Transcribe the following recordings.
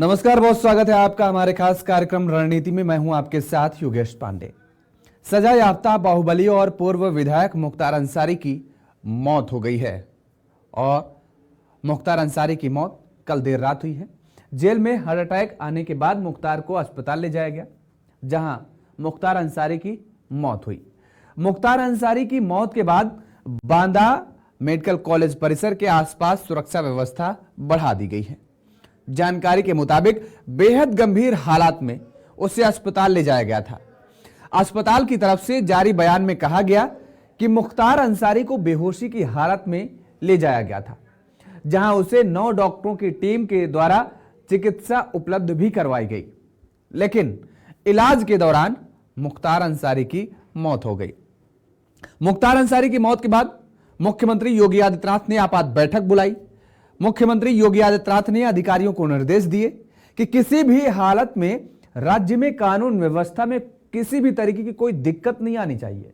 नमस्कार, बहुत स्वागत है आपका हमारे खास कार्यक्रम रणनीति में। मैं हूं आपके साथ योगेश पांडे। सजा याफ्ता बाहुबली और पूर्व विधायक मुख्तार अंसारी की मौत हो गई है और मुख्तार अंसारी की मौत कल देर रात हुई है। जेल में हार्ट अटैक आने के बाद मुख्तार को अस्पताल ले जाया गया, जहां मुख्तार अंसारी की मौत हुई। मुख्तार अंसारी की मौत के बाद बांदा मेडिकल कॉलेज परिसर के आसपास सुरक्षा व्यवस्था बढ़ा दी गई है। जानकारी के मुताबिक बेहद गंभीर हालात में उसे अस्पताल ले जाया गया था। अस्पताल की तरफ से जारी बयान में कहा गया कि मुख्तार अंसारी को बेहोशी की हालत में ले जाया गया था, जहां उसे 9 डॉक्टरों की टीम के द्वारा चिकित्सा उपलब्ध भी करवाई गई, लेकिन इलाज के दौरान मुख्तार अंसारी की मौत हो गई। मुख्तार अंसारी की मौत के बाद मुख्यमंत्री योगी आदित्यनाथ ने आपात बैठक बुलाई। मुख्यमंत्री योगी आदित्यनाथ ने अधिकारियों को निर्देश दिए कि किसी भी हालत में राज्य में कानून व्यवस्था में किसी भी तरीके की कोई दिक्कत नहीं आनी चाहिए।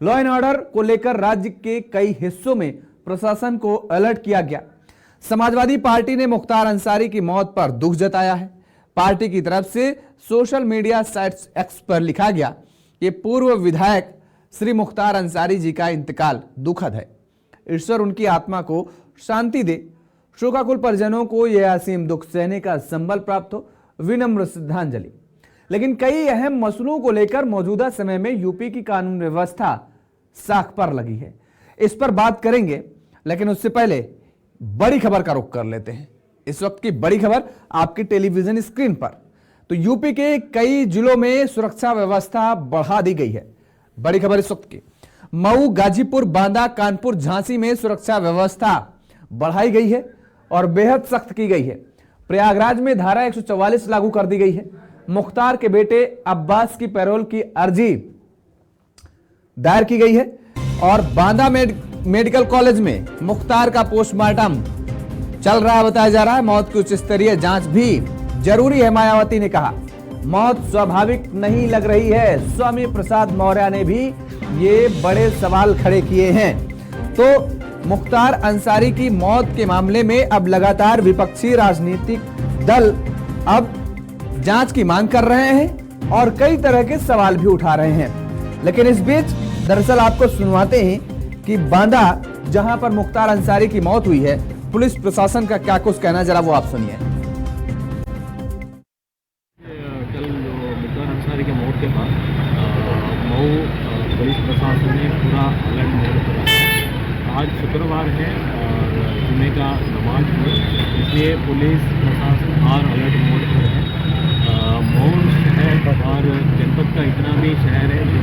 लॉ एंड ऑर्डर को लेकर राज्य के कई हिस्सों में प्रशासन को अलर्ट किया गया। समाजवादी पार्टी ने मुख्तार अंसारी की मौत पर दुख जताया है। पार्टी की तरफ से सोशल मीडिया साइट्स एक्स पर लिखा गया कि पूर्व विधायक श्री मुख्तार अंसारी जी का इंतकाल दुखद है। ईश्वर उनकी आत्मा को शांति दे। शोकाकुल परिजनों को यह असीम दुख सहने का संबल प्राप्त हो। विनम्र श्रद्धांजलि। लेकिन कई अहम मसलों को लेकर मौजूदा समय में यूपी की कानून व्यवस्था साख पर लगी है। इस पर बात करेंगे, लेकिन उससे पहले बड़ी खबर का रुख कर लेते हैं। इस वक्त की बड़ी खबर आपकी टेलीविजन स्क्रीन पर। तो यूपी के कई जिलों में सुरक्षा व्यवस्था बढ़ा दी गई है। बड़ी खबर इस वक्त की, मऊ, गाजीपुर, बांदा, कानपुर, झांसी में सुरक्षा व्यवस्था बढ़ाई गई है और बेहद सख्त की गई है। प्रयागराज में धारा 144 लागू कर दी गई है। मुख्तार के बेटे अब्बास की पैरोल की अर्जी दायर की गई है और बांदा मेडिकल कॉलेज में मुख्तार का पोस्टमार्टम चल रहा है, बताया जा रहा है। मौत की उच्च स्तरीय जांच भी जरूरी है, मायावती ने कहा। मौत स्वाभाविक नहीं लग रही है। स्वामी प्रसाद मौर्य ने भी ये बड़े सवाल खड़े किए हैं। तो मुख्तार अंसारी की मौत के मामले में अब लगातार विपक्षी राजनीतिक दल अब जांच की मांग कर रहे हैं और कई तरह के सवाल भी उठा रहे हैं। लेकिन इस बीच दरअसल आपको सुनवाते हैं कि बांदा, जहां पर मुख्तार अंसारी की मौत हुई है, पुलिस प्रशासन का क्या कुछ कहना, जरा वो आप सुनिए। कल मुख्तार अंसारी के मौत के बाद मऊ पुलिस प्रशासन ने पूरा अलर्ट मोड पर रखा। आज शुक्रवार है और जुमे का नमाज है, इसलिए पुलिस प्रशासन और अलर्ट मोड पर है। मऊ शहर और जनपद का इतना भी शहर है जो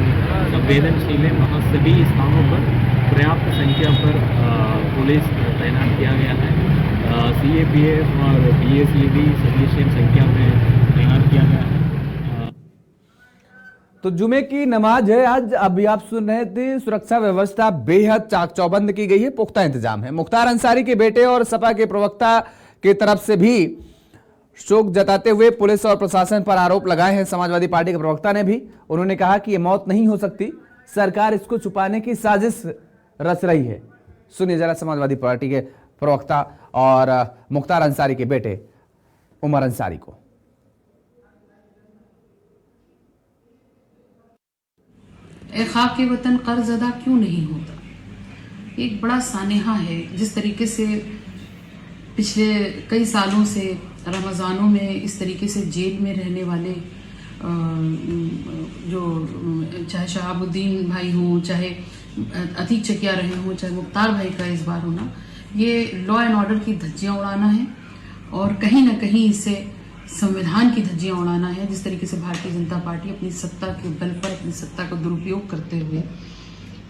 संवेदनशील है, वहाँ सभी स्थानों पर पर्याप्त संख्या पर पुलिस तैनात किया गया है। CAPF और BSE भी सफिशिएंट संख्या में तैनात किया गया है। तो जुमे की नमाज है आज। अभी आप सुन रहे थे, सुरक्षा व्यवस्था बेहद चाक चौबंद की गई है, पुख्ता इंतजाम है। मुख्तार अंसारी के बेटे और सपा के प्रवक्ता की तरफ से भी शोक जताते हुए पुलिस और प्रशासन पर आरोप लगाए हैं। समाजवादी पार्टी के प्रवक्ता ने भी, उन्होंने कहा कि यह मौत नहीं हो सकती, सरकार इसको छुपाने की साजिश रच रही है। सुनिए जरा समाजवादी पार्टी के प्रवक्ता और मुख्तार अंसारी के बेटे उमर अंसारी को। ए खाक के वतन कर्ज अदा क्यों नहीं होता, एक बड़ा सानेहा है। जिस तरीके से पिछले कई सालों से रमज़ानों में इस तरीके से जेल में रहने वाले जो चाहे शहाबुद्दीन भाई हों, चाहे अतीक चकिया रहे हों, चाहे मुख्तार भाई का इस बार होना, ये लॉ एंड ऑर्डर की धज्जियां उड़ाना है और कहीं ना कहीं इससे संविधान की धज्जियां उड़ाना है। जिस तरीके से भारतीय जनता पार्टी अपनी सत्ता के बल पर अपनी सत्ता का दुरुपयोग करते हुए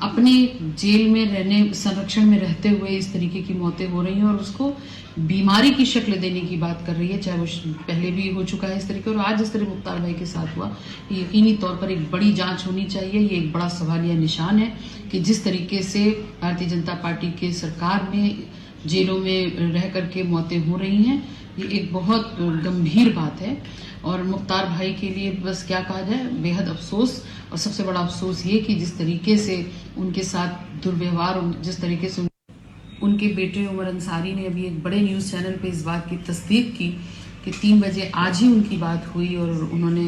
अपने जेल में रहने, संरक्षण में रहते हुए इस तरीके की मौतें हो रही हैं और उसको बीमारी की शक्ल देने की बात कर रही है। चाहे वो पहले भी हो चुका है इस तरीके, और आज जिस तरह मुख्तार भाई के साथ हुआ, यकीनी तौर पर एक बड़ी जांच होनी चाहिए। ये एक बड़ा सवालिया निशान है कि जिस तरीके से भारतीय जनता पार्टी के सरकार में जेलों में रह करके मौतें हो रही हैं, ये एक बहुत गंभीर बात है। और मुख्तार भाई के लिए बस क्या कहा जाए, बेहद अफसोस। और सबसे बड़ा अफसोस ये कि जिस तरीके से उनके साथ दुर्व्यवहार, जिस तरीके से उनके बेटे उमर अंसारी ने अभी एक बड़े न्यूज़ चैनल पे इस बात की तस्दीक की कि 3 बजे आज ही उनकी बात हुई और उन्होंने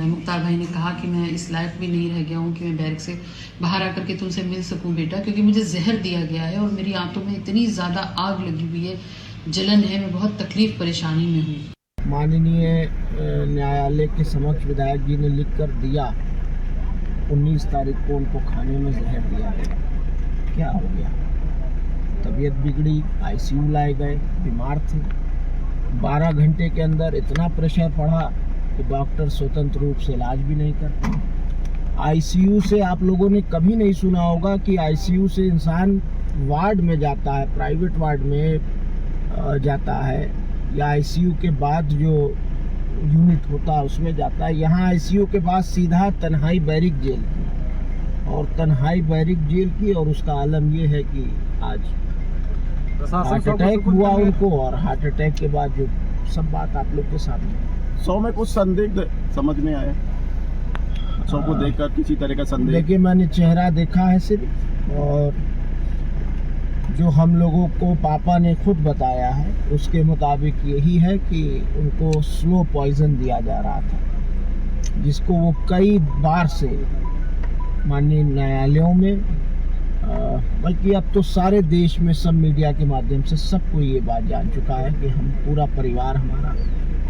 मुख्तार भाई ने कहा कि मैं इस लायक भी नहीं रह गया हूँ कि मैं बैरक से बाहर आकर के तुमसे मिल सकूँ बेटा, क्योंकि मुझे जहर दिया गया है और मेरी आंतों में इतनी ज़्यादा आग लगी हुई है, जलन है, मैं बहुत तकलीफ परेशानी में हूँ। माननीय न्यायालय के समक्ष विधायक जी ने लिख कर दिया 19 तारीख को उनको खाने में जहर दिया गया। क्या हो गया? तबीयत बिगड़ी, आईसीयू लाए गए, बीमार थे। 12 घंटे के अंदर इतना प्रेशर पड़ा कि डॉक्टर स्वतंत्र रूप से इलाज भी नहीं कर पाए। आईसीयू से आप लोगों ने कभी नहीं सुना होगा कि आईसीयू से इंसान वार्ड में जाता है, प्राइवेट वार्ड में जाता है, या आईसीयू के बाद जो यूनिट होता है उसमें जाता है। यहाँ आईसीयू के बाद सीधा तन्हाई बैरिक जेल की, और तन्हाई बैरिक जेल की, और उसका आलम ये है कि आज हार्ट अटैक हुआ उनको, और हार्ट अटैक के बाद जो सब बात आप लोग के सामने। 100 में कुछ संदिग्ध समझ में आया? 100 को देखकर किसी तरह का संदेह? देखिए, मैंने चेहरा देखा है सिर्फ, और जो हम लोगों को पापा ने खुद बताया है उसके मुताबिक यही है कि उनको स्लो पॉइजन दिया जा रहा था, जिसको वो कई बार से माननीय न्यायालयों में, बल्कि अब तो सारे देश में सब मीडिया के माध्यम से सबको ये बात जान चुका है कि हम पूरा परिवार हमारा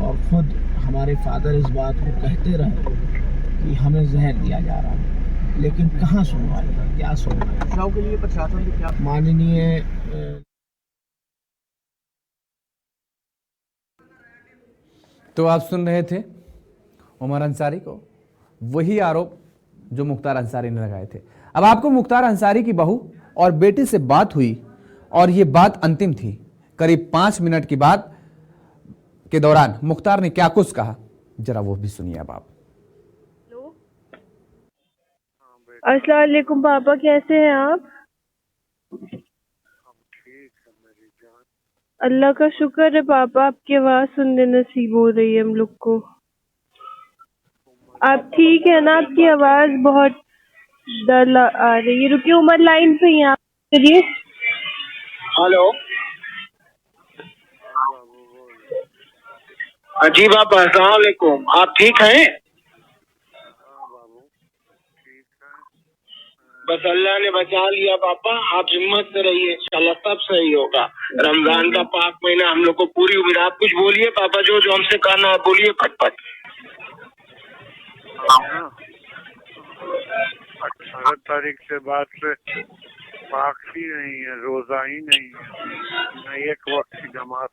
और खुद हमारे फादर इस बात को कहते रहे कि हमें जहर दिया जा रहा है, लेकिन कहाँ सुनवाई, क्या सुनवाई। बचाव के लिए प्रशासन की क्या? माननीय तो आप सुन रहे थे उमर अंसारी को, वही आरोप जो मुख्तार अंसारी ने लगाए थे। अब आपको मुख्तार अंसारी की बहू और बेटी से बात हुई और ये बात अंतिम थी। करीब 5 मिनट की बात के दौरान मुख्तार ने क्या कुछ कहा, जरा वो भी सुनिए अब आप। अस्सलाम वालेकुम पापा, कैसे हैं आप? अल्लाह का शुक्र है पापा, आपकी आवाज सुनने नसीब हो रही है हम लोग को। आप ठीक है ना? आपकी आवाज बहुत डल आ रही है। रुकिए, उमर लाइन पे ही आप करिए। हेलो जी पापा, अस्सलाम वालेकुम। आप ठीक हैं? बस अल्लाह ने बचा लिया पापा, आप हिम्मत से रहिए, इंशाल्लाह सब सही होगा। रमजान का पाक महीना हम लोग को पूरी उम्मीद। आप कुछ बोलिए पापा, जो जो हमसे कहना आप बोलिए फटफट। 18 तारीख से बाद से पाक ही नहीं है, रोजा ही नहीं है, न एक वक्त की जमात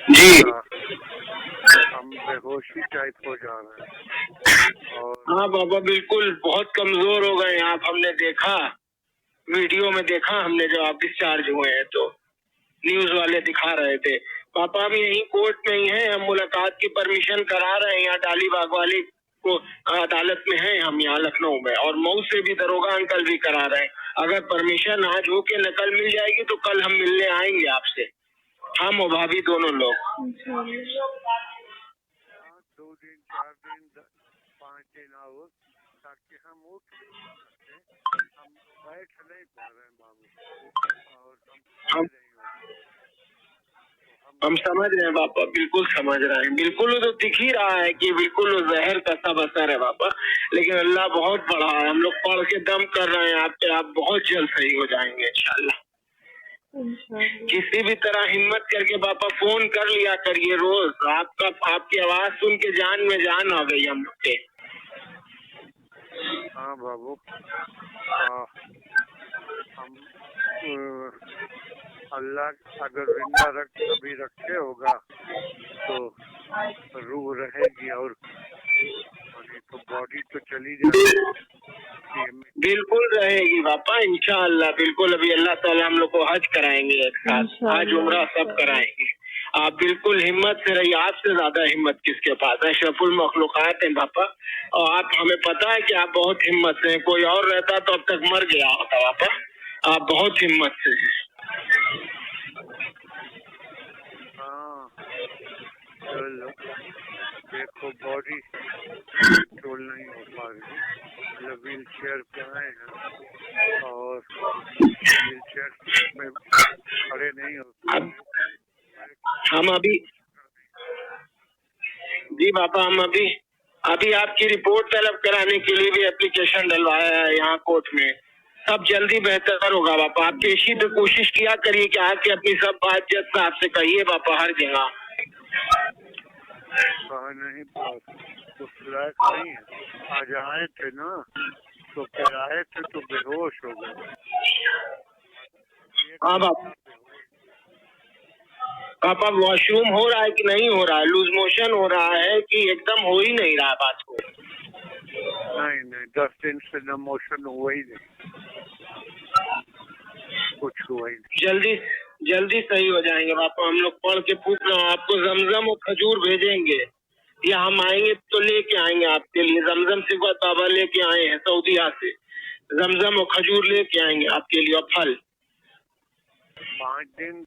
जी हम बेहोशी टाइप हो जा रहे हैं। और हाँ बाबा, बिल्कुल बहुत कमजोर हो गए आप। हमने देखा, वीडियो में देखा हमने, जब आप डिस्चार्ज हुए हैं तो न्यूज वाले दिखा रहे थे। पापा हम यही कोर्ट में ही हैं, हम मुलाकात की परमिशन करा रहे हैं, यहाँ डालीबाग वाली को अदालत में हैं हम, यहाँ लखनऊ में, और मऊ से भी दरोगा अंकल भी करा रहे हैं। अगर परमिशन आज हो के नकल मिल जाएगी तो कल हम मिलने आएंगे आपसे, हम और भाभी दोनों लोग। 2 दिन 4 दिन 5 दिन आओ, ताकि हम उठ, हम बैठ नहीं पा रहे हैं बाबू, और हम समझ रहे हैं पापा, बिल्कुल समझ रहे हैं, बिल्कुल वो तो दिख ही रहा है कि बिल्कुल वो जहर का सब असर है पापा, लेकिन अल्लाह बहुत बड़ा है। हम लोग पढ़ के दम कर रहे हैं आप पे, आप बहुत जल्द सही हो जाएंगे इंशाल्लाह। किसी भी तरह हिम्मत करके पापा फोन कर लिया करिए रोज, आपकी आवाज सुन के जान में जान आ गई हम लोग के। हाँ बाबू, हम अल्लाह अगर जिंदा कभी रखे होगा तो रूह रहेगी, और तो बॉडी तो चली जाएगी। बिल्कुल रहेगी पापा इंशाअल्लाह, बिल्कुल। अभी अल्लाह ताला हम लोग को हज कराएंगे एक साथ, हज उम्रा सब कराएंगे। आप बिल्कुल हिम्मत से रहिए, आपसे ज्यादा हिम्मत किसके पास है, अशरफुल मखलूकात हैं पापा, और आप, हमें पता है कि आप बहुत हिम्मत से हैं। कोई और रहता तो अब तक मर गया होता पापा, आप बहुत हिम्मत से हैं। हाँ चलो, देखो बॉडी कंट्रोल नहीं हो पा रही, मतलब व्हील चेयर पे आए हैं और व्हील चेयर में खड़े नहीं हो पा रहे। हम अभी जी पापा हम अभी आपकी रिपोर्ट तलब कराने के लिए भी एप्लीकेशन डलवाया है यहाँ कोर्ट में। सब जल्दी बेहतर होगा पापा। आप पेशी पे कोशिश किया करिए कि आके अपनी सब बात जज साहब से कहिए पापा हर जगह। कहा नहीं तो फिराक नहीं है। आज आए थे ना तो फिर आए थे तो बेहोश हो गए। हाँ पापा वॉशरूम हो रहा है कि नहीं हो रहा है? लूज मोशन हो रहा है कि एकदम हो ही नहीं रहा बात को? नहीं 10 दिन से न मोशन हुआ ही नहीं, कुछ हुआ ही नहीं। जल्दी सही हो जाएंगे पापा। हम लोग पढ़ के पूछ रहे हैं आपको जमजम और खजूर भेजेंगे या हम आएंगे तो लेके आएंगे आपके लिए। जमजम से बाबा लेके आए हैं सऊदीया से, जमजम और खजूर लेके आएंगे आपके लिए और फल। 5 दिन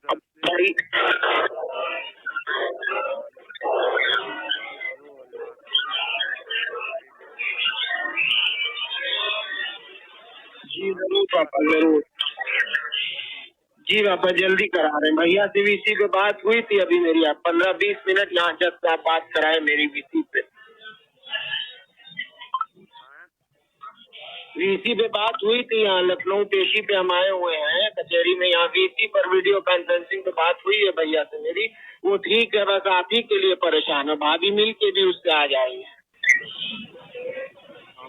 जी जरूर पापा जरूर। जी पापा जल्दी करा रहे हैं। भैया से वीसी पे बात हुई थी अभी मेरी। आप 15-20 मिनट यहाँ जब आप बात कराए मेरी वीसी पे बात हुई थी। यहाँ लखनऊ पेशी पे हम आए हुए हैं कचहरी में। यहाँ वीसी पर वीडियो कॉन्फ्रेंसिंग पे बात हुई है भैया से मेरी। वो ठीक है, बस आप ही के लिए परेशान है। भाभी मिल के भी उससे आ जाएंगे।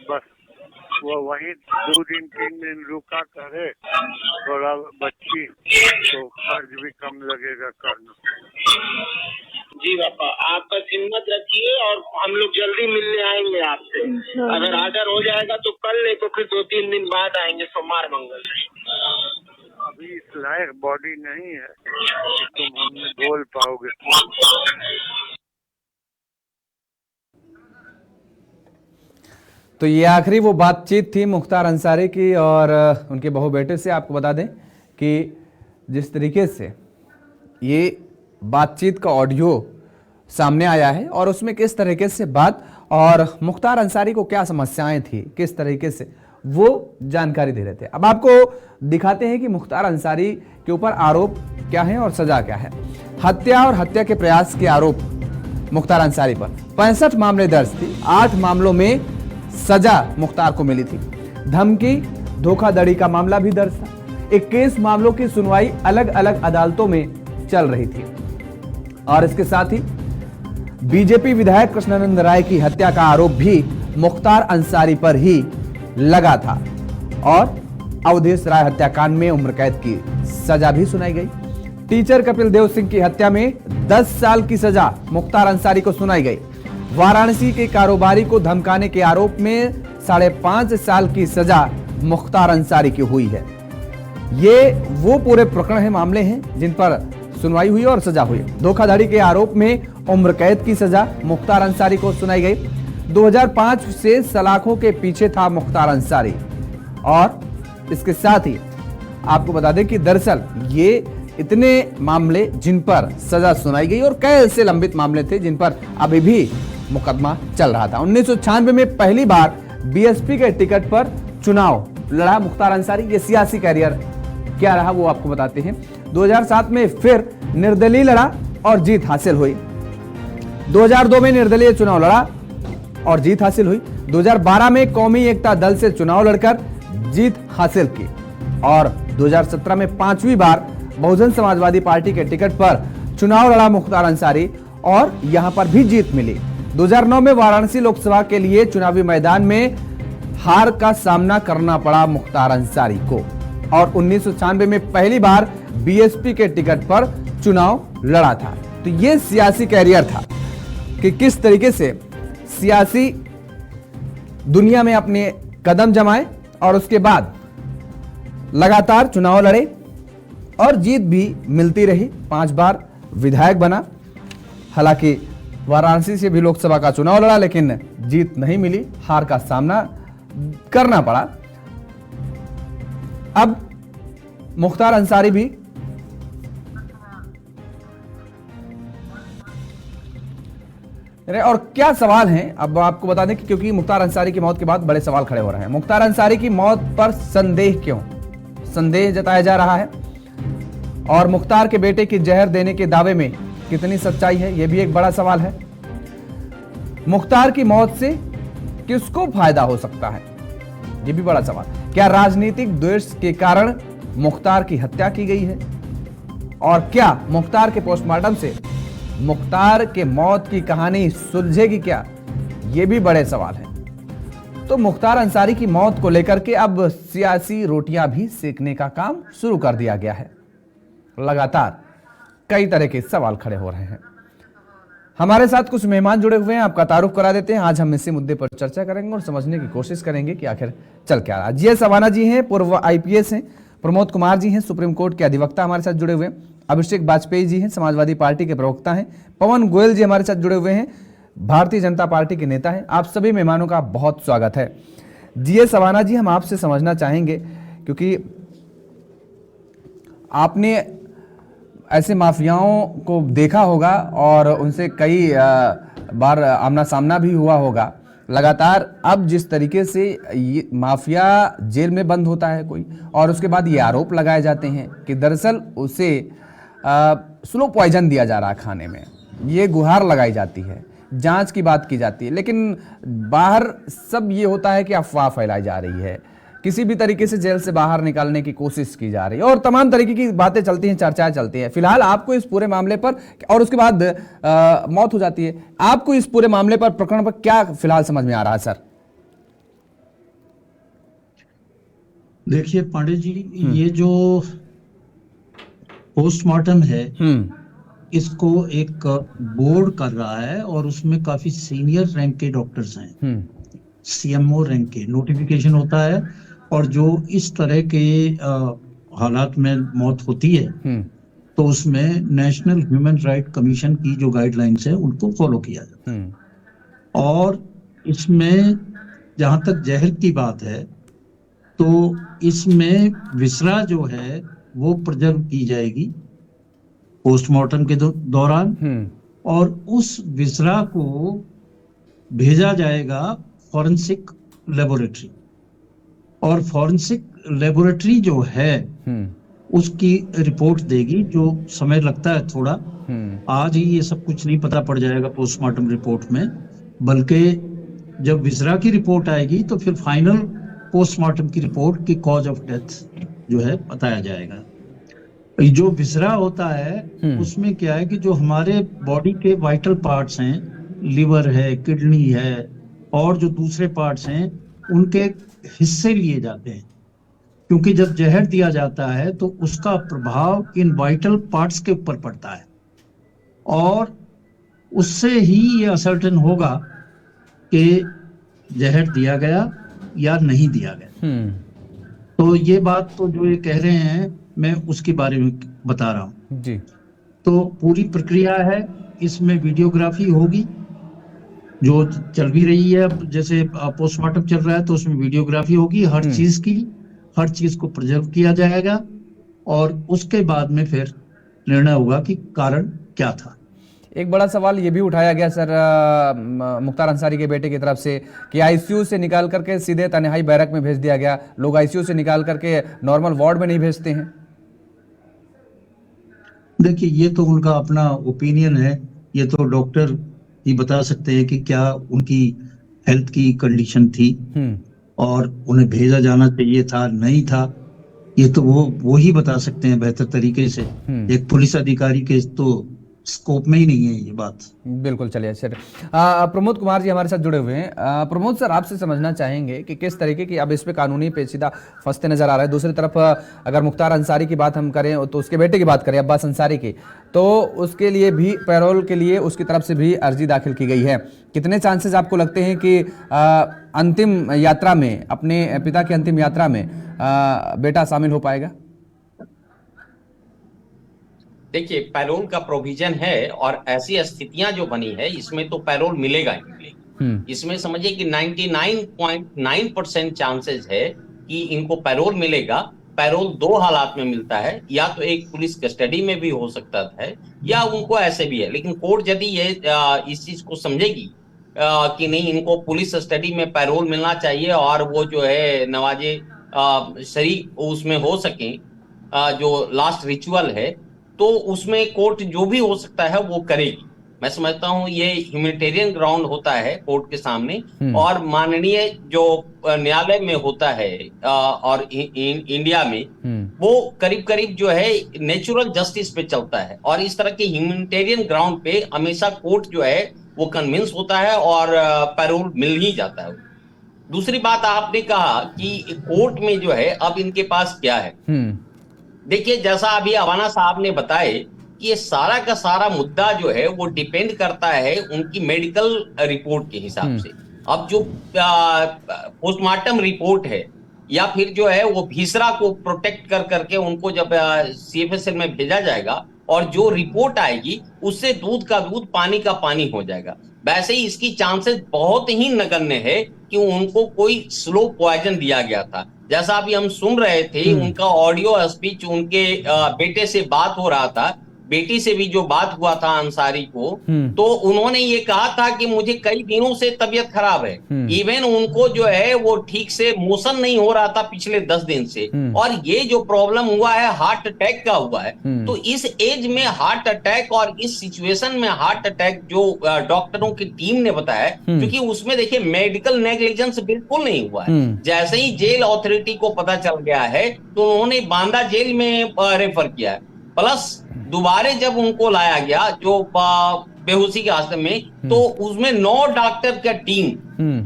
बस वो वहीं 2 दिन 3 दिन रुका करे, थोड़ा बच्ची तो खर्च भी कम लगेगा करना। जी पापा आप बस हिम्मत रखिए और हम लोग जल्दी मिलने आएंगे आपसे। अगर ऑर्डर हो जाएगा तो कल, नहीं तो फिर 2-3 दिन बाद आएंगे, सोमवार मंगल। अभी इस लायक बॉडी नहीं है कि तुम हमें बोल पाओगे। तो ये आखिरी वो बातचीत थी मुख्तार अंसारी की और उनके बहू बेटे से। आपको बता दें कि जिस तरीके से ये बातचीत का ऑडियो सामने आया है और उसमें किस तरीके से बात और मुख्तार अंसारी को क्या समस्याएं थी, किस तरीके से वो जानकारी दे रहे थे। अब आपको दिखाते हैं कि मुख्तार अंसारी के ऊपर आरोप क्या है और सजा क्या है। हत्या और हत्या के प्रयास के आरोप मुख्तार अंसारी पर 65 मामले दर्ज थी। 8 मामलों में सजा मुख्तार को मिली थी। धमकी, धोखाधड़ी का मामला भी दर्ज था। 21 मामलों की सुनवाई अलग अलग अदालतों में चल रही थी और इसके साथ ही बीजेपी विधायक कृष्णानंद राय की हत्या का आरोप भी मुख्तार अंसारी पर ही लगा था और अवधेश राय हत्याकांड में उम्र कैद की सजा भी सुनाई गई। टीचर कपिल देव सिंह की हत्या में 10 साल की सजा मुख्तार अंसारी को सुनाई गई। वाराणसी के कारोबारी को धमकाने के आरोप में 5.5 साल की सजा मुख्तार अंसारी की हुई है। ये वो पूरे प्रकरण है, मामले हैं जिन पर सुनवाई हुई और सजा हुई। धोखाधड़ी के आरोप में उम्र कैद की सजा मुख्तार अंसारी को सुनाई गई। 2005 से सलाखों के पीछे था मुख्तार अंसारी और इसके साथ ही आपको बता दें कि दरअसल ये इतने मामले जिन पर सजा सुनाई गई और कई ऐसे लंबित मामले थे जिन पर अभी भी मुकदमा चल रहा था। 1996 में पहली बार बीएसपी के टिकट पर चुनाव लड़ा मुख्तार अंसारी। ये सियासी कैरियर क्या रहा वो आपको बताते हैं। 2007 में फिर निर्दलीय लड़ा और जीत हासिल हुई। 2002 में निर्दलीय चुनाव लड़ा और जीत हासिल हुई। 2012 में कौमी एकता दल से चुनाव लड़कर जीत हासिल की और 2017 में 5वीं बार बहुजन समाजवादी पार्टी के टिकट पर चुनाव लड़ा मुख्तार अंसारी और यहां पर भी जीत मिली। 2009 में वाराणसी लोकसभा के लिए चुनावी मैदान में हार का सामना करना पड़ा मुख्तार अंसारी को और 1996 में पहली बार बीएसपी के टिकट पर चुनाव लड़ा था। तो यह सियासी कैरियर था कि किस तरीके से सियासी दुनिया में अपने कदम जमाए और उसके बाद लगातार चुनाव लड़े और जीत भी मिलती रही। 5 बार विधायक बना। हालांकि वाराणसी से भी लोकसभा का चुनाव लड़ा लेकिन जीत नहीं मिली, हार का सामना करना पड़ा। अब मुख्तार अंसारी भी और क्या सवाल हैं अब आपको बता दें कि क्योंकि मुख्तार अंसारी की मौत के बाद बड़े सवाल खड़े हो रहे हैं। मुख्तार अंसारी की मौत पर संदेह जताया जा रहा है और मुख्तार के बेटे की जहर देने के दावे में कितनी सच्चाई है, यह भी एक बड़ा सवाल है। मुख्तार की मौत से किसको फायदा हो सकता है, यह भी बड़ा सवाल। क्या राजनीतिक द्वेष के कारण मुख्तार की हत्या की गई है, और क्या मुख्तार के पोस्टमार्टम से मुख्तार के मौत की कहानी सुलझेगी क्या, यह भी बड़े सवाल हैं। तो मुख्तार अंसारी की मौत को लेकर के अब सियासी रोटियां भी सेकने का काम शुरू कर दिया गया है। लगातार कई तरह के सवाल खड़े हो रहे हैं। हमारे साथ कुछ मेहमान जुड़े हुए हैं, आपका तारुफ करा देते हैं। आज हम इसी मुद्दे पर चर्चा करेंगे और समझने की कोशिश करेंगे कि आखिर चल क्या रहा है। जी सवाना जी हैं, पूर्व IPS हैं। प्रमोद कुमार जी हैं, सुप्रीम कोर्ट के अधिवक्ता हमारे साथ जुड़े हुए हैं। अभिषेक वाजपेयी जी हैं, समाजवादी पार्टी के प्रवक्ता हैं। पवन गोयल जी हमारे साथ जुड़े हुए हैं, भारतीय जनता पार्टी के नेता हैं। आप सभी मेहमानों का बहुत स्वागत है। जी सवाना जी, हम आपसे समझना चाहेंगे, क्योंकि आपने ऐसे माफियाओं को देखा होगा और उनसे कई बार आमना सामना भी हुआ होगा। लगातार अब जिस तरीके से ये माफिया जेल में बंद होता है कोई, और उसके बाद ये आरोप लगाए जाते हैं कि दरअसल उसे स्लो पॉइजन दिया जा रहा है खाने में, ये गुहार लगाई जाती है, जांच की बात की जाती है, लेकिन बाहर सब ये होता है कि अफवाह फैलाई जा रही है, किसी भी तरीके से जेल से बाहर निकालने की कोशिश की जा रही है और तमाम तरीके की बातें चलती हैं, चर्चाएं चलती हैं। फिलहाल आपको इस पूरे मामले पर, और उसके बाद मौत हो जाती है, आपको इस पूरे मामले पर, प्रकरण पर क्या फिलहाल समझ में आ रहा है सर? देखिए पांडे जी, ये जो पोस्टमार्टम है इसको एक बोर्ड कर रहा है और उसमें काफी सीनियर रैंक के डॉक्टर्स हैं, CMO रैंक के। नोटिफिकेशन होता है और जो इस तरह के हालात में मौत होती है तो उसमें नेशनल ह्यूमन राइट कमीशन की जो गाइडलाइंस है उनको फॉलो किया जाता है। और इसमें जहां तक जहर की बात है तो इसमें विसरा जो है वो प्रिजर्व की जाएगी पोस्टमार्टम के दौरान, और उस विसरा को भेजा जाएगा फॉरेंसिक लेबोरेटरी, और फॉरेंसिक लेबोरेटरी जो है उसकी रिपोर्ट देगी। जो समय लगता है थोड़ा, आज ही ये सब कुछ नहीं पता पड़ जाएगा पोस्टमार्टम रिपोर्ट में, बल्कि जब विसरा की रिपोर्ट आएगी तो फिर फाइनल पोस्टमार्टम की रिपोर्ट की कॉज ऑफ डेथ जो है बताया जाएगा। जो विसरा होता है उसमें क्या है कि जो हमारे बॉडी के वाइटल पार्ट्स हैं, लिवर है, किडनी है और जो दूसरे पार्ट्स हैं, उनके हिस्से लिए जाते हैं, क्योंकि जब जहर दिया जाता है तो उसका प्रभाव इन वाइटल पार्ट्स के ऊपर पड़ता है और उससे ही ये असर्टेन होगा कि जहर दिया गया या नहीं दिया गया। तो ये बात तो जो ये कह रहे हैं मैं उसके बारे में बता रहा हूँ जी। तो पूरी प्रक्रिया है, इसमें वीडियोग्राफी होगी जो चल भी रही है। जैसे पोस्टमार्टम चल रहा है तो उसमें वीडियोग्राफी होगी हर चीज की, हर चीज को प्रिजर्व किया जाएगा और उसके बाद में फिर निर्णय होगा कि कारण क्या था। एक बड़ा सवाल ये भी उठाया गया सर मुख्तार अंसारी के बेटे की तरफ से कि ICU से निकाल करके सीधे तन्हाई बैरक में भेज दिया गया। लोग ICU से निकाल करके नॉर्मल वार्ड में नहीं भेजते हैं। देखिए, ये तो उनका अपना ओपिनियन है, ये तो डॉक्टर ही बता सकते हैं कि क्या उनकी हेल्थ की कंडीशन थी और उन्हें भेजा जाना चाहिए था, नहीं था। ये तो वो ही बता सकते हैं बेहतर तरीके से। एक पुलिस अधिकारी के तो स्कोप में ही नहीं है ये बात। बिल्कुल, चलिए सर। प्रमोद कुमार जी हमारे साथ जुड़े हुए हैं। प्रमोद सर, आपसे समझना चाहेंगे कि किस तरीके की अब इस पे कानूनी पेचीदा फंसते नजर आ रहा है। दूसरी तरफ अगर मुख्तार अंसारी की बात हम करें तो उसके बेटे की बात करें, अब्बास अंसारी की, तो उसके लिए भी पैरोल के लिए उसकी तरफ से भी अर्जी दाखिल की गई है। कितने चांसेस आपको लगते हैं कि अंतिम यात्रा में, अपने पिता की अंतिम यात्रा में बेटा शामिल हो पाएगा? देखिए, पैरोल का प्रोविजन है और ऐसी स्थितियां जो बनी है इसमें तो पैरोल मिलेगा ही मिलेगा। इसमें समझिए कि 99.9% चांसेस है कि इनको पैरोल मिलेगा। पैरोल दो हालात में मिलता है, या तो एक पुलिस कस्टडी में भी हो सकता है या उनको ऐसे भी है। लेकिन कोर्ट यदि ये इस चीज को समझेगी कि नहीं, इनको पुलिस कस्टडी में पैरोल मिलना चाहिए और वो जो है नवाजे शरीक उसमें हो सके, जो लास्ट रिचुअल है, तो उसमें कोर्ट जो भी हो सकता है वो करेगी। मैं समझता हूं ये ह्यूमैनिटेरियन ग्राउंड होता है कोर्ट के सामने, और माननीय जो न्यायालय में होता है और इंडिया में वो करीब करीब जो है नेचुरल जस्टिस पे चलता है, और इस तरह के ह्यूमैनिटेरियन ग्राउंड पे हमेशा कोर्ट जो है वो कन्विंस होता है और पैरोल मिल ही जाता है। दूसरी बात आपने कहा कि कोर्ट में जो है अब इनके पास क्या है। देखिए, जैसा अभी अवाना साहब ने बताए कि ये सारा का सारा मुद्दा जो है वो डिपेंड करता है उनकी मेडिकल रिपोर्ट के हिसाब से। अब जो पोस्टमार्टम रिपोर्ट है या फिर जो है वो भीसरा को प्रोटेक्ट कर करके उनको जब CFSL में भेजा जाएगा और जो रिपोर्ट आएगी उससे दूध का दूध पानी का पानी हो जाएगा। वैसे ही इसकी चांसेस बहुत ही नगण्य है कि उनको कोई स्लो पॉइजन दिया गया था। जैसा अभी हम सुन रहे थे, उनका ऑडियो स्पीच उनके बेटे से बात हो रहा था, बेटी से भी जो बात हुआ था अंसारी को, तो उन्होंने ये कहा था कि मुझे कई दिनों से तबीयत खराब है। इवन उनको जो है वो ठीक से मोशन नहीं हो रहा था पिछले 10 दिन से, और ये जो प्रॉब्लम हुआ है हार्ट अटैक का हुआ है। तो इस एज में हार्ट अटैक और इस सिचुएशन में हार्ट अटैक जो डॉक्टरों की टीम ने बताया, क्योंकि उसमें देखिए मेडिकल नेग्लिजेंस बिल्कुल नहीं हुआ है। जैसे ही जेल अथॉरिटी को पता चल गया है तो उन्होंने बांदा जेल में रेफर किया है। प्लस दोबारा जब उनको लाया गया जो बेहोशी के हालत में, तो उसमें 9 डॉक्टर का टीम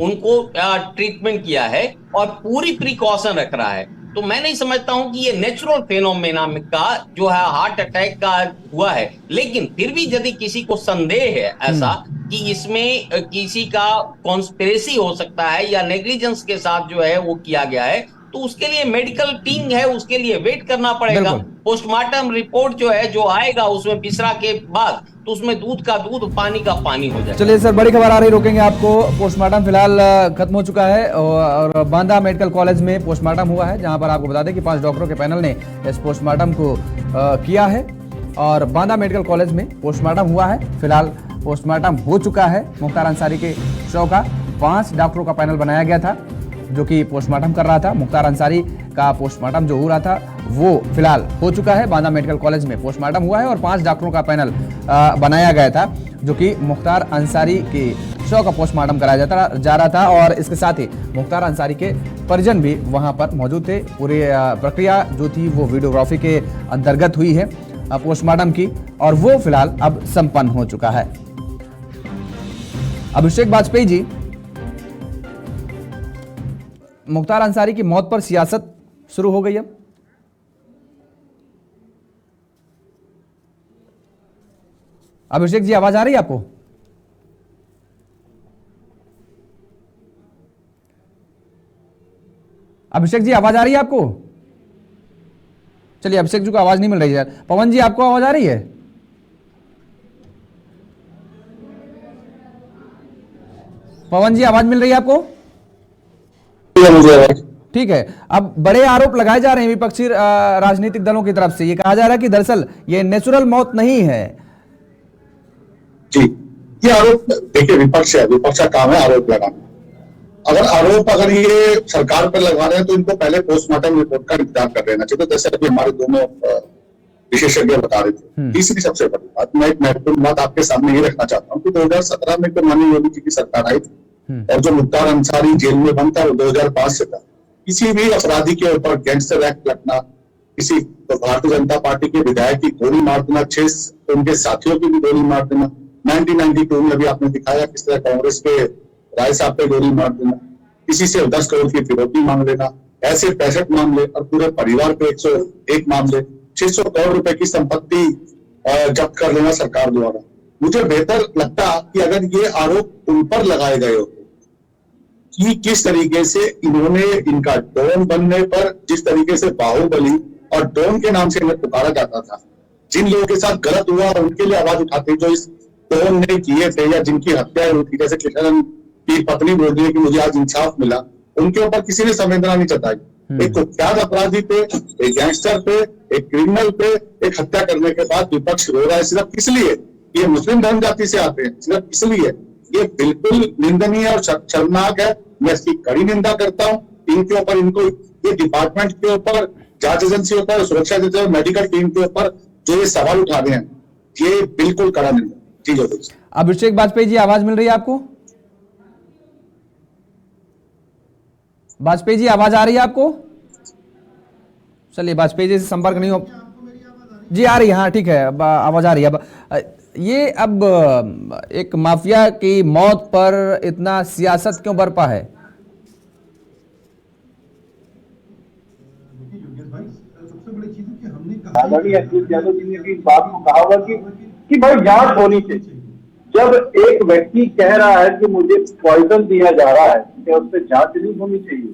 उनको ट्रीटमेंट किया है और पूरी प्रिकॉशन रख रहा है। तो मैं नहीं समझता हूं कि ये नेचुरल फेनोमेना का जो है हार्ट अटैक का हुआ है। लेकिन फिर भी यदि किसी को संदेह है ऐसा कि इसमें किसी का कॉन्स्पिरेसी हो सकता है या नेग्लिजेंस के साथ जो है वो किया गया है, तो उसके लिए मेडिकल टीम है, उसके लिए वेट करना पड़ेगा। पोस्टमार्टम रिपोर्ट जो है जो आएगा उसमें बिसरा के बाद, तो उसमें दूध का दूध पानी का पानी हो जाएगा। चलिए सर, बड़ी खबर आ रही, रोकेंगे आपको। पोस्टमार्टम फिलहाल खत्म हो चुका है और बांदा मेडिकल कॉलेज में पोस्टमार्टम हुआ है, जहां पर आपको बता दें कि 5 डॉक्टरों के पैनल ने इस पोस्टमार्टम को किया है और बांदा मेडिकल कॉलेज में पोस्टमार्टम हुआ है। फिलहाल पोस्टमार्टम हो चुका है मुख्तार अंसारी के शव का। 5 डॉक्टरों का पैनल बनाया गया था जो कि पोस्टमार्टम कर रहा था। मुख्तार अंसारी का पोस्टमार्टम जो हो रहा था वो फिलहाल हो चुका है। बांदा मेडिकल कॉलेज में पोस्टमार्टम हुआ है और 5 डॉक्टरों का पैनल बनाया गया था जो कि मुख्तार अंसारी के शव का पोस्टमार्टम कराया जा रहा था। और इसके साथ ही मुख्तार अंसारी के परिजन भी वहां पर मौजूद थे। पूरी प्रक्रिया जो थी वो वीडियोग्राफी के अंतर्गत हुई है पोस्टमार्टम की, और वो फिलहाल अब संपन्न हो चुका है। अभिषेक वाजपेयी जी, मुख्तार अंसारी की मौत पर सियासत शुरू हो गई। अब अभिषेक जी, आवाज आ रही है आपको? अभिषेक जी, आवाज आ रही है आपको? चलिए, अभिषेक जी को आवाज नहीं मिल रही है। पवन जी, आपको आवाज आ रही है? पवन जी, आवाज मिल रही है आपको? ठीक है। अब बड़े आरोप लगाए जा रहे हैं विपक्षी राजनीतिक दलों की तरफ से। ये कहा जा रहा है कि दरअसल ये नेचुरल मौत नहीं है। जी, ये आरोप देखिए विपक्ष है, विपक्ष का काम है आरोप लगाना। अगर ये सरकार पर लगा रहे हैं तो इनको पहले पोस्टमार्टम रिपोर्ट का इंतजार कर लेना चाहिए। जैसे अभी हमारे दोनों विशेषज्ञ बता रहे थे। तीसरी सबसे बड़ी बात, मैं एक महत्वपूर्ण बात आपके सामने ये रखना चाहता हूँ कि 2017 में तो माननीय योगी जी की सरकार आई थी और जो मुख्तार अंसारी जेल में बंद था वो 2005 से था। किसी भी अपराधी के ऊपर गैंगस्टर एक्ट लगना, किसी तो भारतीय जनता पार्टी के विधायक की गोली मार देना, 6 उनके साथियों की भी गोली मार देना, 1992 में भी आपने दिखाया किस तरह कांग्रेस के राय साहब पे गोली मार देना, किसी से 10 करोड़ की फिरौती मांग लेना, ऐसे 65 मामले और पूरे परिवार पे 101 मामले, 600 करोड़ रुपए की संपत्ति जब्त कर लेना सरकार द्वारा। मुझे बेहतर लगता कि अगर ये आरोप उन पर लगाए गए होते कि किस तरीके से इन्होंने इनका डॉन बनने पर, जिस तरीके से बाहुबली और डॉन के नाम से इन्हें पुकारा जाता था, जिन लोगों के साथ गलत हुआ और उनके लिए आवाज उठाते जो इस डॉन ने किए थे या जिनकी हत्या हुई थी, जैसे किशन की पत्नी बोल रही है कि मुझे आज इंसाफ मिला, उनके ऊपर किसी ने संवेदना नहीं जताई। एक कुख्यात अपराधी पे, एक गैंगस्टर पे, एक क्रिमिनल पे एक हत्या करने के बाद विपक्ष रो रहा है सिर्फ किस लिए? ये मुस्लिम धर्म जाति से आते हैं, सिर्फ इसलिए। ये बिल्कुल निंदनीय और शर्मनाक है। मैं इसकी कड़ी निंदा करता हूँ। इनके ऊपर, इनको ये डिपार्टमेंट के ऊपर, जांच एजेंसी ऊपर, सुरक्षा एजेंसी और मेडिकल टीम के ऊपर जो ये सवाल उठा रहे हैं ये बिल्कुल कड़ा नहीं है। जी योगेश जी। अभिषेक वाजपेयी जी, आवाज मिल रही है आपको? वाजपेयी जी, आवाज आ रही है आपको? चलिए, वाजपेयी जी से संपर्क नहीं हो जी, आ रही है, हाँ ठीक है, अब आवाज आ रही है। अब ये अब एक माफिया की मौत पर इतना सियासत क्यों बरपा है? आदरणीय अखिलेश यादव जी ने भी इस बात को कहा हुआ कि भाई जांच होनी चाहिए। जब एक व्यक्ति कह रहा है कि मुझे पॉइजन दिया जा रहा है, क्या उस पर जांच नहीं होनी चाहिए?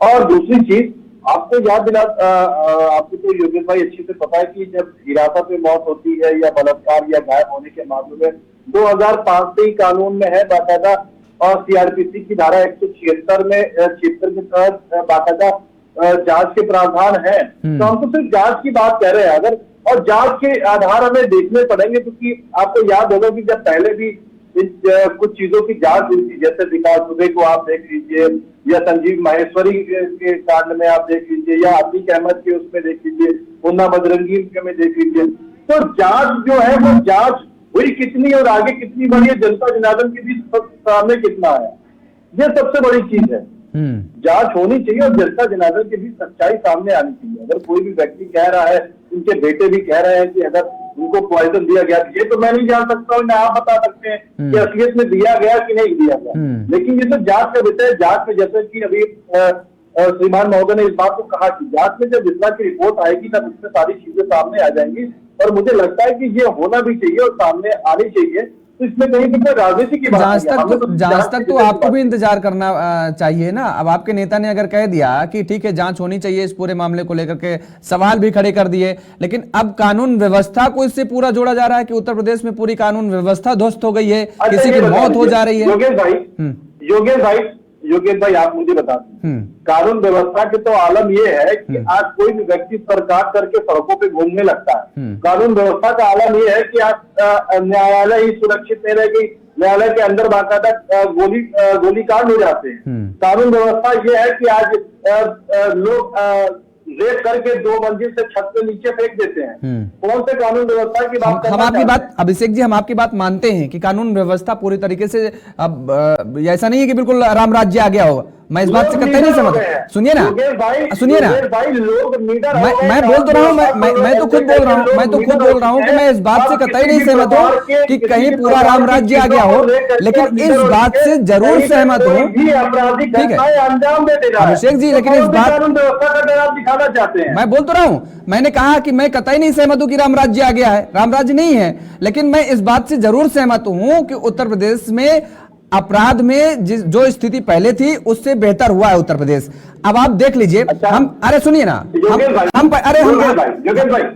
और दूसरी चीज आपको याद दिला, आपको तो योगेश भाई अच्छे से पता है कि जब हिरासत में मौत होती है या बलात्कार या गायब होने के मामले में 2005 से ही कानून में है बाकायदा, और सीआरपीसी की धारा 176 में क्षेत्र के तहत बाकायदा जांच के प्रावधान है। तो हम तो सिर्फ जांच की बात कर रहे हैं अगर, और जांच के आधार हमें देखने पड़ेंगे, क्योंकि आपको याद होगा कि जब पहले भी कुछ चीजों की जांच हुई थी, जैसे विकास दुबे को आप देख लीजिए, या संजीव माहेश्वरी के कांड में आप देख लीजिए, या अतीक अहमद के उसमें देख लीजिए, मुन्ना बजरंगी में देख लीजिए, तो जांच जो है वो जांच हुई कितनी और आगे कितनी बढ़ी है, जनता जनार्दन के बीच सामने कितना है, ये सबसे बड़ी चीज है। जांच होनी चाहिए और जनता जनार्दन के बीच सच्चाई सामने आनी चाहिए। अगर कोई भी व्यक्ति कह रहा है, उनके बेटे भी कह रहे हैं कि अगर उनको पॉइजन दिया गया, ये तो मैं नहीं जान सकता हूँ, आप बता सकते हैं कि असलियत में दिया गया कि नहीं दिया गया, लेकिन ये तो जांच का विषय है। जांच में जैसे कि अभी श्रीमान महोदय ने इस बात को कहा कि जांच में जब इस तरह की रिपोर्ट आएगी तब इसमें सारी चीजें सामने आ जाएंगी, और मुझे लगता है कि ये होना भी चाहिए और सामने आनी चाहिए। तो इसमें कहीं भी कोई राजनीति की बात जांच तक तो आपको भी इंतजार करना चाहिए ना। अब आपके नेता ने अगर कह दिया कि ठीक है जांच होनी चाहिए इस पूरे मामले को लेकर के, सवाल भी खड़े कर दिए, लेकिन अब कानून व्यवस्था को इससे पूरा जोड़ा जा रहा है कि उत्तर प्रदेश में पूरी कानून व्यवस्था ध्वस्त हो गई है, किसी की मौत हो जा रही है। योगेश भाई आप मुझे बता दें, कानून व्यवस्था के तो आलम ये है कि आज कोई भी व्यक्ति सरकार करके सड़कों पे घूमने लगता है। कानून व्यवस्था का आलम ये है कि आज न्यायालय ही सुरक्षित नहीं रहेगी, न्यायालय के अंदर बाकायदा गोलीकांड हो जाते हैं। कानून व्यवस्था ये है कि आज लोग रेप करके 2 मंजिल से छत के नीचे फेंक देते हैं। कौन से कानून व्यवस्था की बात? हम आपकी बात, अभिषेक जी, हम आपकी बात मानते हैं कि कानून व्यवस्था पूरी तरीके से, अब ऐसा नहीं है कि बिल्कुल राम राज्य आ गया होगा, मैं इस बात से कतई नहीं सहमत हूँ। सुनिए ना, मैं बोल तो रहा हूँ, मैं तो खुद बोल रहा हूँ कि मैं इस बात से कतई नहीं सहमत हूँ कि कहीं पूरा राम राज्य आ गया हो, लेकिन इस बात से जरूर सहमत हूँ, ठीक है अभिषेक जी, लेकिन इस बात चाहते हैं, मैं बोल तो रहा हूं, मैंने कहा कि मैं कतई नहीं सहमत हूं कि राम राज्य आ गया है, राम राज्य नहीं है, लेकिन मैं इस बात से जरूर सहमत हूं कि उत्तर प्रदेश में अपराध में जो स्थिति पहले थी उससे बेहतर हुआ है उत्तर प्रदेश। अब आप देख लीजिए, हम, अरे सुनिए ना, योगेश भाई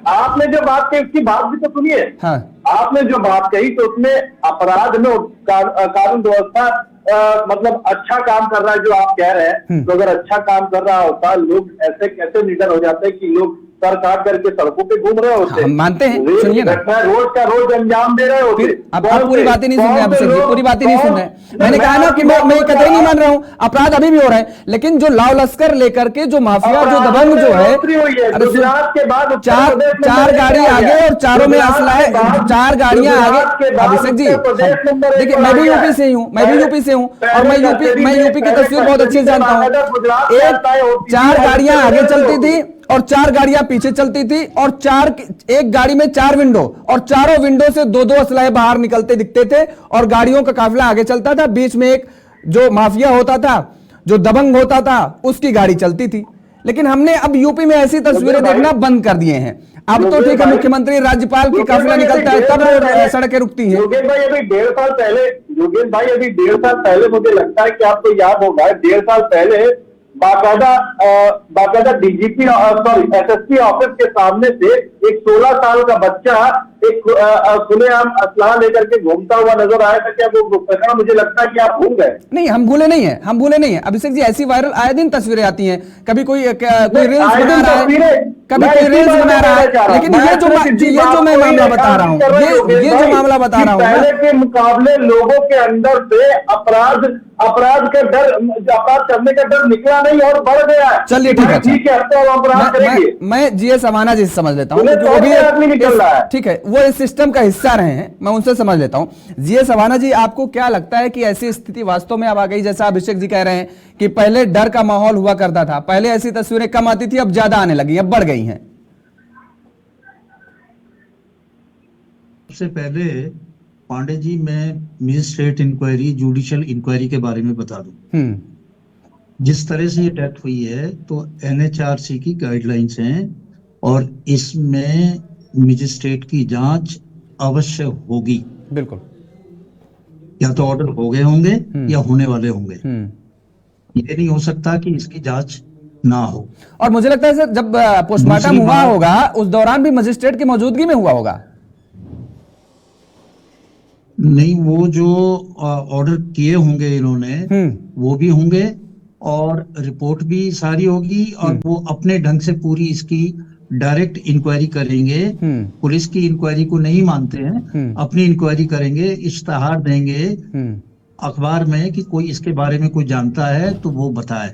आपने जो बात कही उसकी बात भी तो सुनिए। हाँ। आपने जो बात कही तो उसमें अपराध में कानून व्यवस्था मतलब अच्छा काम कर रहा है जो आप कह रहे हैं, तो अगर अच्छा काम कर रहा होता, लोग ऐसे कैसे निडर हो जाते हैं कि लोग सर काट करके सड़कों पे घूम रहे होते, हम मानते हैं, सुनिए ना, रोज का रोज अंजाम दे रहे होते। अब पूरी बातें नहीं सुन रहे अभिषेक जी, पूरी बातें नहीं सुन रहे। मैंने कहा ना कि मैं कतई नहीं मान रहा हूँ, अपराध अभी भी हो रहे हैं, लेकिन जो लाव लश्कर लेकर के जो माफिया, जो दबंग जो है, गुजरात के बाद 4 गाड़ी आगे और चारों में असला है, 4 गाड़ियां आगे। अभिषेक जी देखिए, मैं भी यूपी से हूँ, और मैं यूपी की तस्वीर बहुत अच्छे से जानता हूँ। 4 गाड़ियां आगे चलती थी और 4 गाड़ियां पीछे चलती थी, और एक गाड़ी में 4 विंडो, और चारों विंडो से 2-2 असलहे बाहर निकलते दिखते थे, और गाड़ियों का काफिला आगे चलता था, बीच में एक जो माफिया होता था, जो दबंग होता था, उसकी गाड़ी चलती थी। लेकिन हमने अब यूपी में ऐसी तस्वीरें देखना बंद कर दिए हैं। अब तो ठीक है, मुख्यमंत्री राज्यपाल की काफिला निकलता है तब सड़कें रुकती हैं। योगेश भाई अभी 1.5 साल पहले मुझे लगता है कि आपको याद होगा, 1.5 साल पहले बाकायदा डीजीपी एसएसपी ऑफिस के सामने से एक 16 साल का बच्चा एक खुलेआम असलाह लेकर के घूमता हुआ नजर आया था। क्या वो घटना, मुझे लगता है कि आप भूल गए? नहीं, हम भूले नहीं है अभिषेक जी, ऐसी वायरल आए दिन तस्वीरें आती हैं, कभी कोई रील्स बना रहा है, कभी कोई रील्स बना रहा है, लेकिन ये जो मैं मामला बता रहा हूँ, ये जो मामला बता रहा हूँ, पहले के मुकाबले लोगों के अंदर से अपराध अपराध करने का डर निकला नहीं और बढ़ गया है। चलिए ठीक है, ठीक है, अब तो हम अपराध करेंगे। मैं जीएस अवाना जी से समझ लेता हूँ, उन्हें जो भी आदमी निकल रहा है। ठीक है, वो इस सिस्टम का हिस्सा रहे हैं, मैं उनसे समझ लेता हूँ। जीएस अवाना जी, आपको क्या लगता है कि ऐसी स्थिति वास्तव में अब आ गई, जैसा अभिषेक जी कह रहे हैं कि पहले डर का माहौल हुआ करता था, पहले ऐसी तस्वीरें कम आती थी, अब ज्यादा आने लगी, अब बढ़ गई हैं? सबसे पहले पांडे जी, मैं मजिस्ट्रेट इंक्वायरी, जुडिशियल इंक्वायरी के बारे में बता दूं। जिस तरह से ये डेथ हुई है, तो एनएचआरसी की गाइडलाइंस हैं और इसमें मजिस्ट्रेट की जांच अवश्य होगी। बिल्कुल, या तो ऑर्डर हो गए होंगे या होने वाले होंगे। ये नहीं हो सकता कि इसकी जांच ना हो। और मुझे लगता है सर, जब पोस्टमार्टम हुआ होगा उस दौरान भी मजिस्ट्रेट की मौजूदगी में हुआ होगा। नहीं, वो जो ऑर्डर किए होंगे इन्होंने, वो भी होंगे और रिपोर्ट भी सारी होगी, और वो अपने ढंग से पूरी इसकी डायरेक्ट इंक्वायरी करेंगे। पुलिस की इंक्वायरी को नहीं मानते हैं, अपनी इंक्वायरी करेंगे, इश्तहार देंगे अखबार में कि कोई इसके बारे में कोई जानता है तो वो बताए,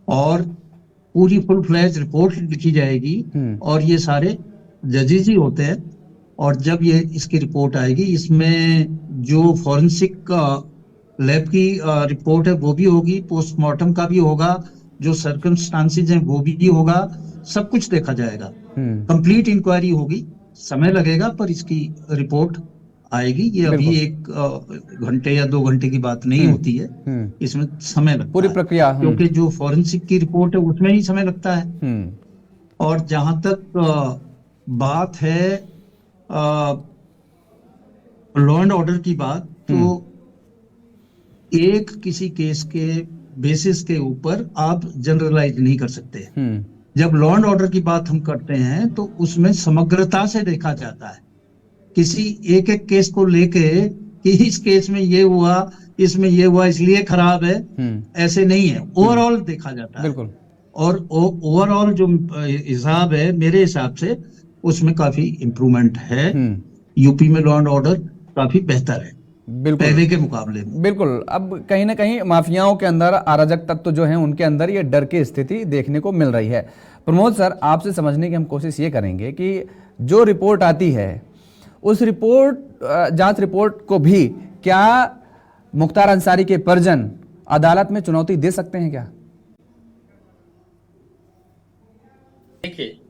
और पूरी फुल फ्लैज रिपोर्ट लिखी जाएगी। और ये सारे जजेस ही होते हैं, और जब ये इसकी रिपोर्ट आएगी, इसमें जो फॉरेंसिक लैब की रिपोर्ट है वो भी होगी, पोस्टमार्टम का भी होगा, जो सर्कमस्टांसेस हैं वो भी होगा, सब कुछ देखा जाएगा। कंप्लीट इंक्वायरी होगी, समय लगेगा पर इसकी रिपोर्ट आएगी। ये अभी 1 घंटे या 2 घंटे की बात नहीं होती है, इसमें समय लगता है पूरी प्रक्रिया, क्योंकि जो फॉरेंसिक की रिपोर्ट है उसमें ही समय लगता है। और जहां तक बात है लॉ एंड ऑर्डर की बात, तो एक किसी केस के बेसिस के ऊपर आप जनरलाइज नहीं कर सकते। जब लॉ एंड ऑर्डर की बात हम करते हैं तो उसमें समग्रता से देखा जाता है, किसी एक एक केस को लेके कि इस केस में ये हुआ, इसमें ये हुआ इसलिए खराब है, ऐसे नहीं है, ओवरऑल देखा जाता है। बिल्कुल। और ओवरऑल जो हिसाब है, मेरे हिसाब से उसमें काफी इंप्रूवमेंट है। यूपी में लॉ एंड ऑर्डर काफी बेहतर है पहले के मुकाबले में। बिल्कुल। अब कहीं ना कहीं माफियाओं के अंदर, अराजक तत्व जो हैं उनके अंदर ये डर की स्थिति देखने को मिल रही है। प्रमोद सर, आपसे समझने की हम कोशिश ये करेंगे कि जो रिपोर्ट आती है उस जांच रिपोर्ट को भी क्या मुख्तार अंसारी के परिजन अदालत में चुनौती दे सकते हैं क्या? देखिए,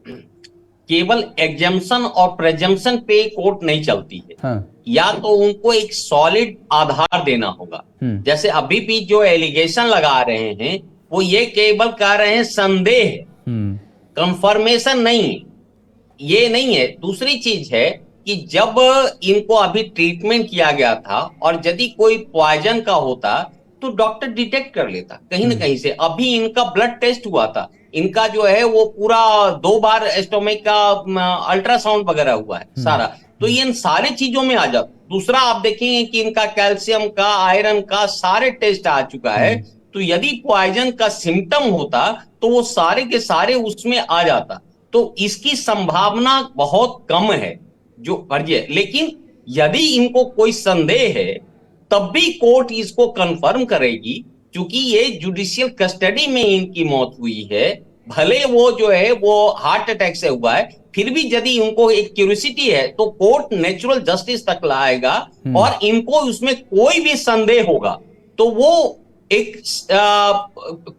केवल एग्जम्पशन और प्रेजम्पशन पे कोर्ट नहीं चलती है। हाँ। या तो उनको एक सॉलिड आधार देना होगा। जैसे अभी भी जो एलिगेशन लगा रहे हैं वो ये केवल कह रहे हैं संदेह, कंफर्मेशन नहीं, ये नहीं है। दूसरी चीज है कि जब इनको अभी ट्रीटमेंट किया गया था और यदि कोई पॉइजन का होता तो डॉक्टर डिटेक्ट कर लेता कहीं ना कहीं से। अभी इनका ब्लड टेस्ट हुआ था, इनका जो है वो पूरा 2 बार स्टोमक का अल्ट्रासाउंड वगैरह हुआ है सारा, तो ये इन सारे चीजों में आ जाता। दूसरा आप देखेंगे कि इनका कैल्शियम का, आयरन का सारे टेस्ट आ चुका है, तो यदि पॉइजन का सिम्टम होता तो वो सारे के सारे उसमें आ जाता। तो इसकी संभावना बहुत कम है जो फर्जी है। लेकिन यदि इनको कोई संदेह है तब भी कोर्ट इसको कंफर्म करेगी, क्योंकि ये जुडिशियल कस्टडी में इनकी मौत हुई है। भले वो जो है वो हार्ट अटैक से हुआ है, फिर भी यदि उनको एक क्यूरियोसिटी है तो कोर्ट नेचुरल जस्टिस तक लाएगा, और इनको उसमें कोई भी संदेह होगा तो वो एक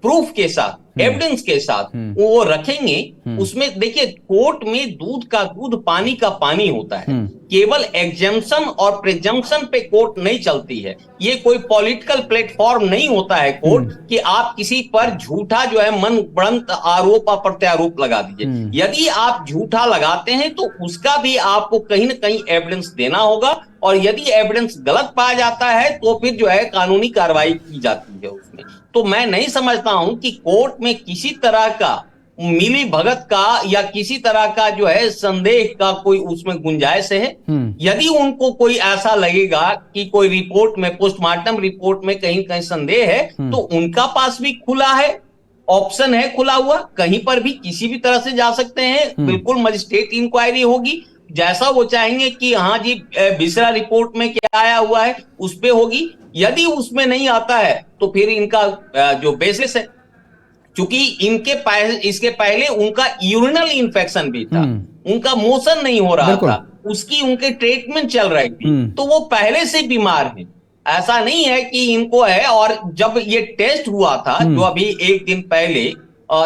प्रूफ के साथ, एविडेंस के साथ वो रखेंगे। उसमें देखिए, कोर्ट में दूध का दूध, पानी का पानी होता है। केवल एग्जम्पशन और प्रिजम्पशन पे कोर्ट नहीं चलती है। ये कोई पॉलिटिकल प्लेटफॉर्म नहीं होता है कोर्ट कि आप किसी पर झूठा जो है मन गढ़ंत आरोप और प्रत्यारोप लगा दीजिए। यदि आप झूठा लगाते हैं तो उसका भी आपको कहीं ना कहीं एविडेंस देना होगा, और यदि एविडेंस गलत पाया जाता है तो फिर जो है कानूनी कार्रवाई की जाती है उसमें। तो मैं नहीं समझता हूं कि कोर्ट में किसी तरह का मिली भगत का या किसी तरह का जो है संदेह का कोई उसमें गुंजाइश है। यदि उनको कोई ऐसा लगेगा कि कोई रिपोर्ट में, पोस्टमार्टम रिपोर्ट में कहीं कहीं संदेह है, तो उनका पास भी खुला है, ऑप्शन है खुला हुआ, कहीं पर भी किसी भी तरह से जा सकते हैं। बिल्कुल मजिस्ट्रेट इंक्वायरी होगी, जैसा वो चाहेंगे कि हाँ जी बिसरा रिपोर्ट में क्या आया हुआ है उस पे होगी, यदि उसमें नहीं आता है तो फिर इनका जो बेसिस है, क्योंकि इसके पहले उनका यूरिनल इन्फेक्शन भी था, उनका मोशन नहीं हो रहा था, उसकी उनके ट्रीटमेंट चल रही थी, तो वो पहले से बीमार हैं। ऐसा नहीं है कि इनको है। और जब ये टेस्ट हुआ था जो अभी एक दिन पहले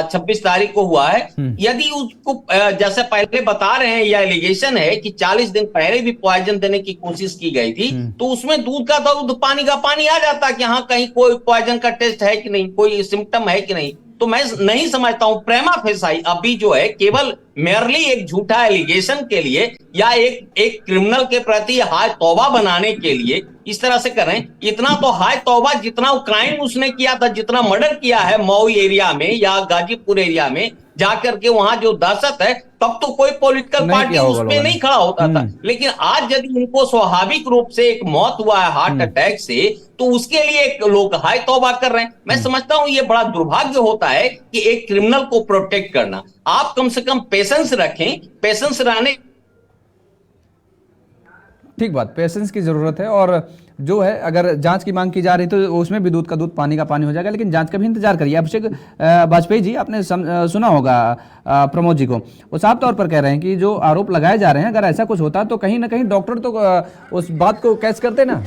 26 तारीख को हुआ है, यदि उसको जैसे पहले बता रहे हैं, यह एलिगेशन है कि 40 दिन पहले भी पॉइजन देने की कोशिश की गई थी, तो उसमें दूध का दूध पानी का पानी आ जाता कि हाँ कहीं कोई पॉइजन का टेस्ट है कि नहीं, कोई सिम्टम है कि नहीं। तो मैं नहीं समझता हूं प्रेमा फेसाई अभी जो है केवल मेयरली एक झूठा एलिगेशन के लिए या एक क्रिमिनल के प्रति हाय तौबा बनाने के लिए इस तरह से कर रहे हैं। इतना तो हाय तौबा जितना क्राइम उसने किया था, जितना मर्डर किया है मऊ एरिया में या गाजीपुर एरिया में जाकर के, वहां जो दहशत है, तब तो कोई पॉलिटिकल पार्टी उसमें नहीं खड़ा होता था। लेकिन आज यदि इनको स्वाभाविक रूप से एक मौत हुआ है हार्ट अटैक से, तो उसके लिए लोग हाय तौबा कर रहे हैं। मैं समझता हूं ये बड़ा दुर्भाग्य होता है कि एक क्रिमिनल को प्रोटेक्ट करना। आप कम से कम पेशेंस रखें, पेशेंस रहने। ठीक बात, पेशेंस की जरूरत है। और जो है अगर जांच की मांग की जा रही तो उसमें भी दूध का दूध पानी का पानी हो जाएगा, लेकिन जांच का भी इंतजार करिए। अभिषेक वाजपेयी जी, आपने सुना होगा प्रमोद जी को, वो साफ तौर पर कह रहे हैं कि जो आरोप लगाए जा रहे हैं, अगर ऐसा कुछ होता तो कहीं ना कहीं डॉक्टर तो उस बात को कैच करते ना।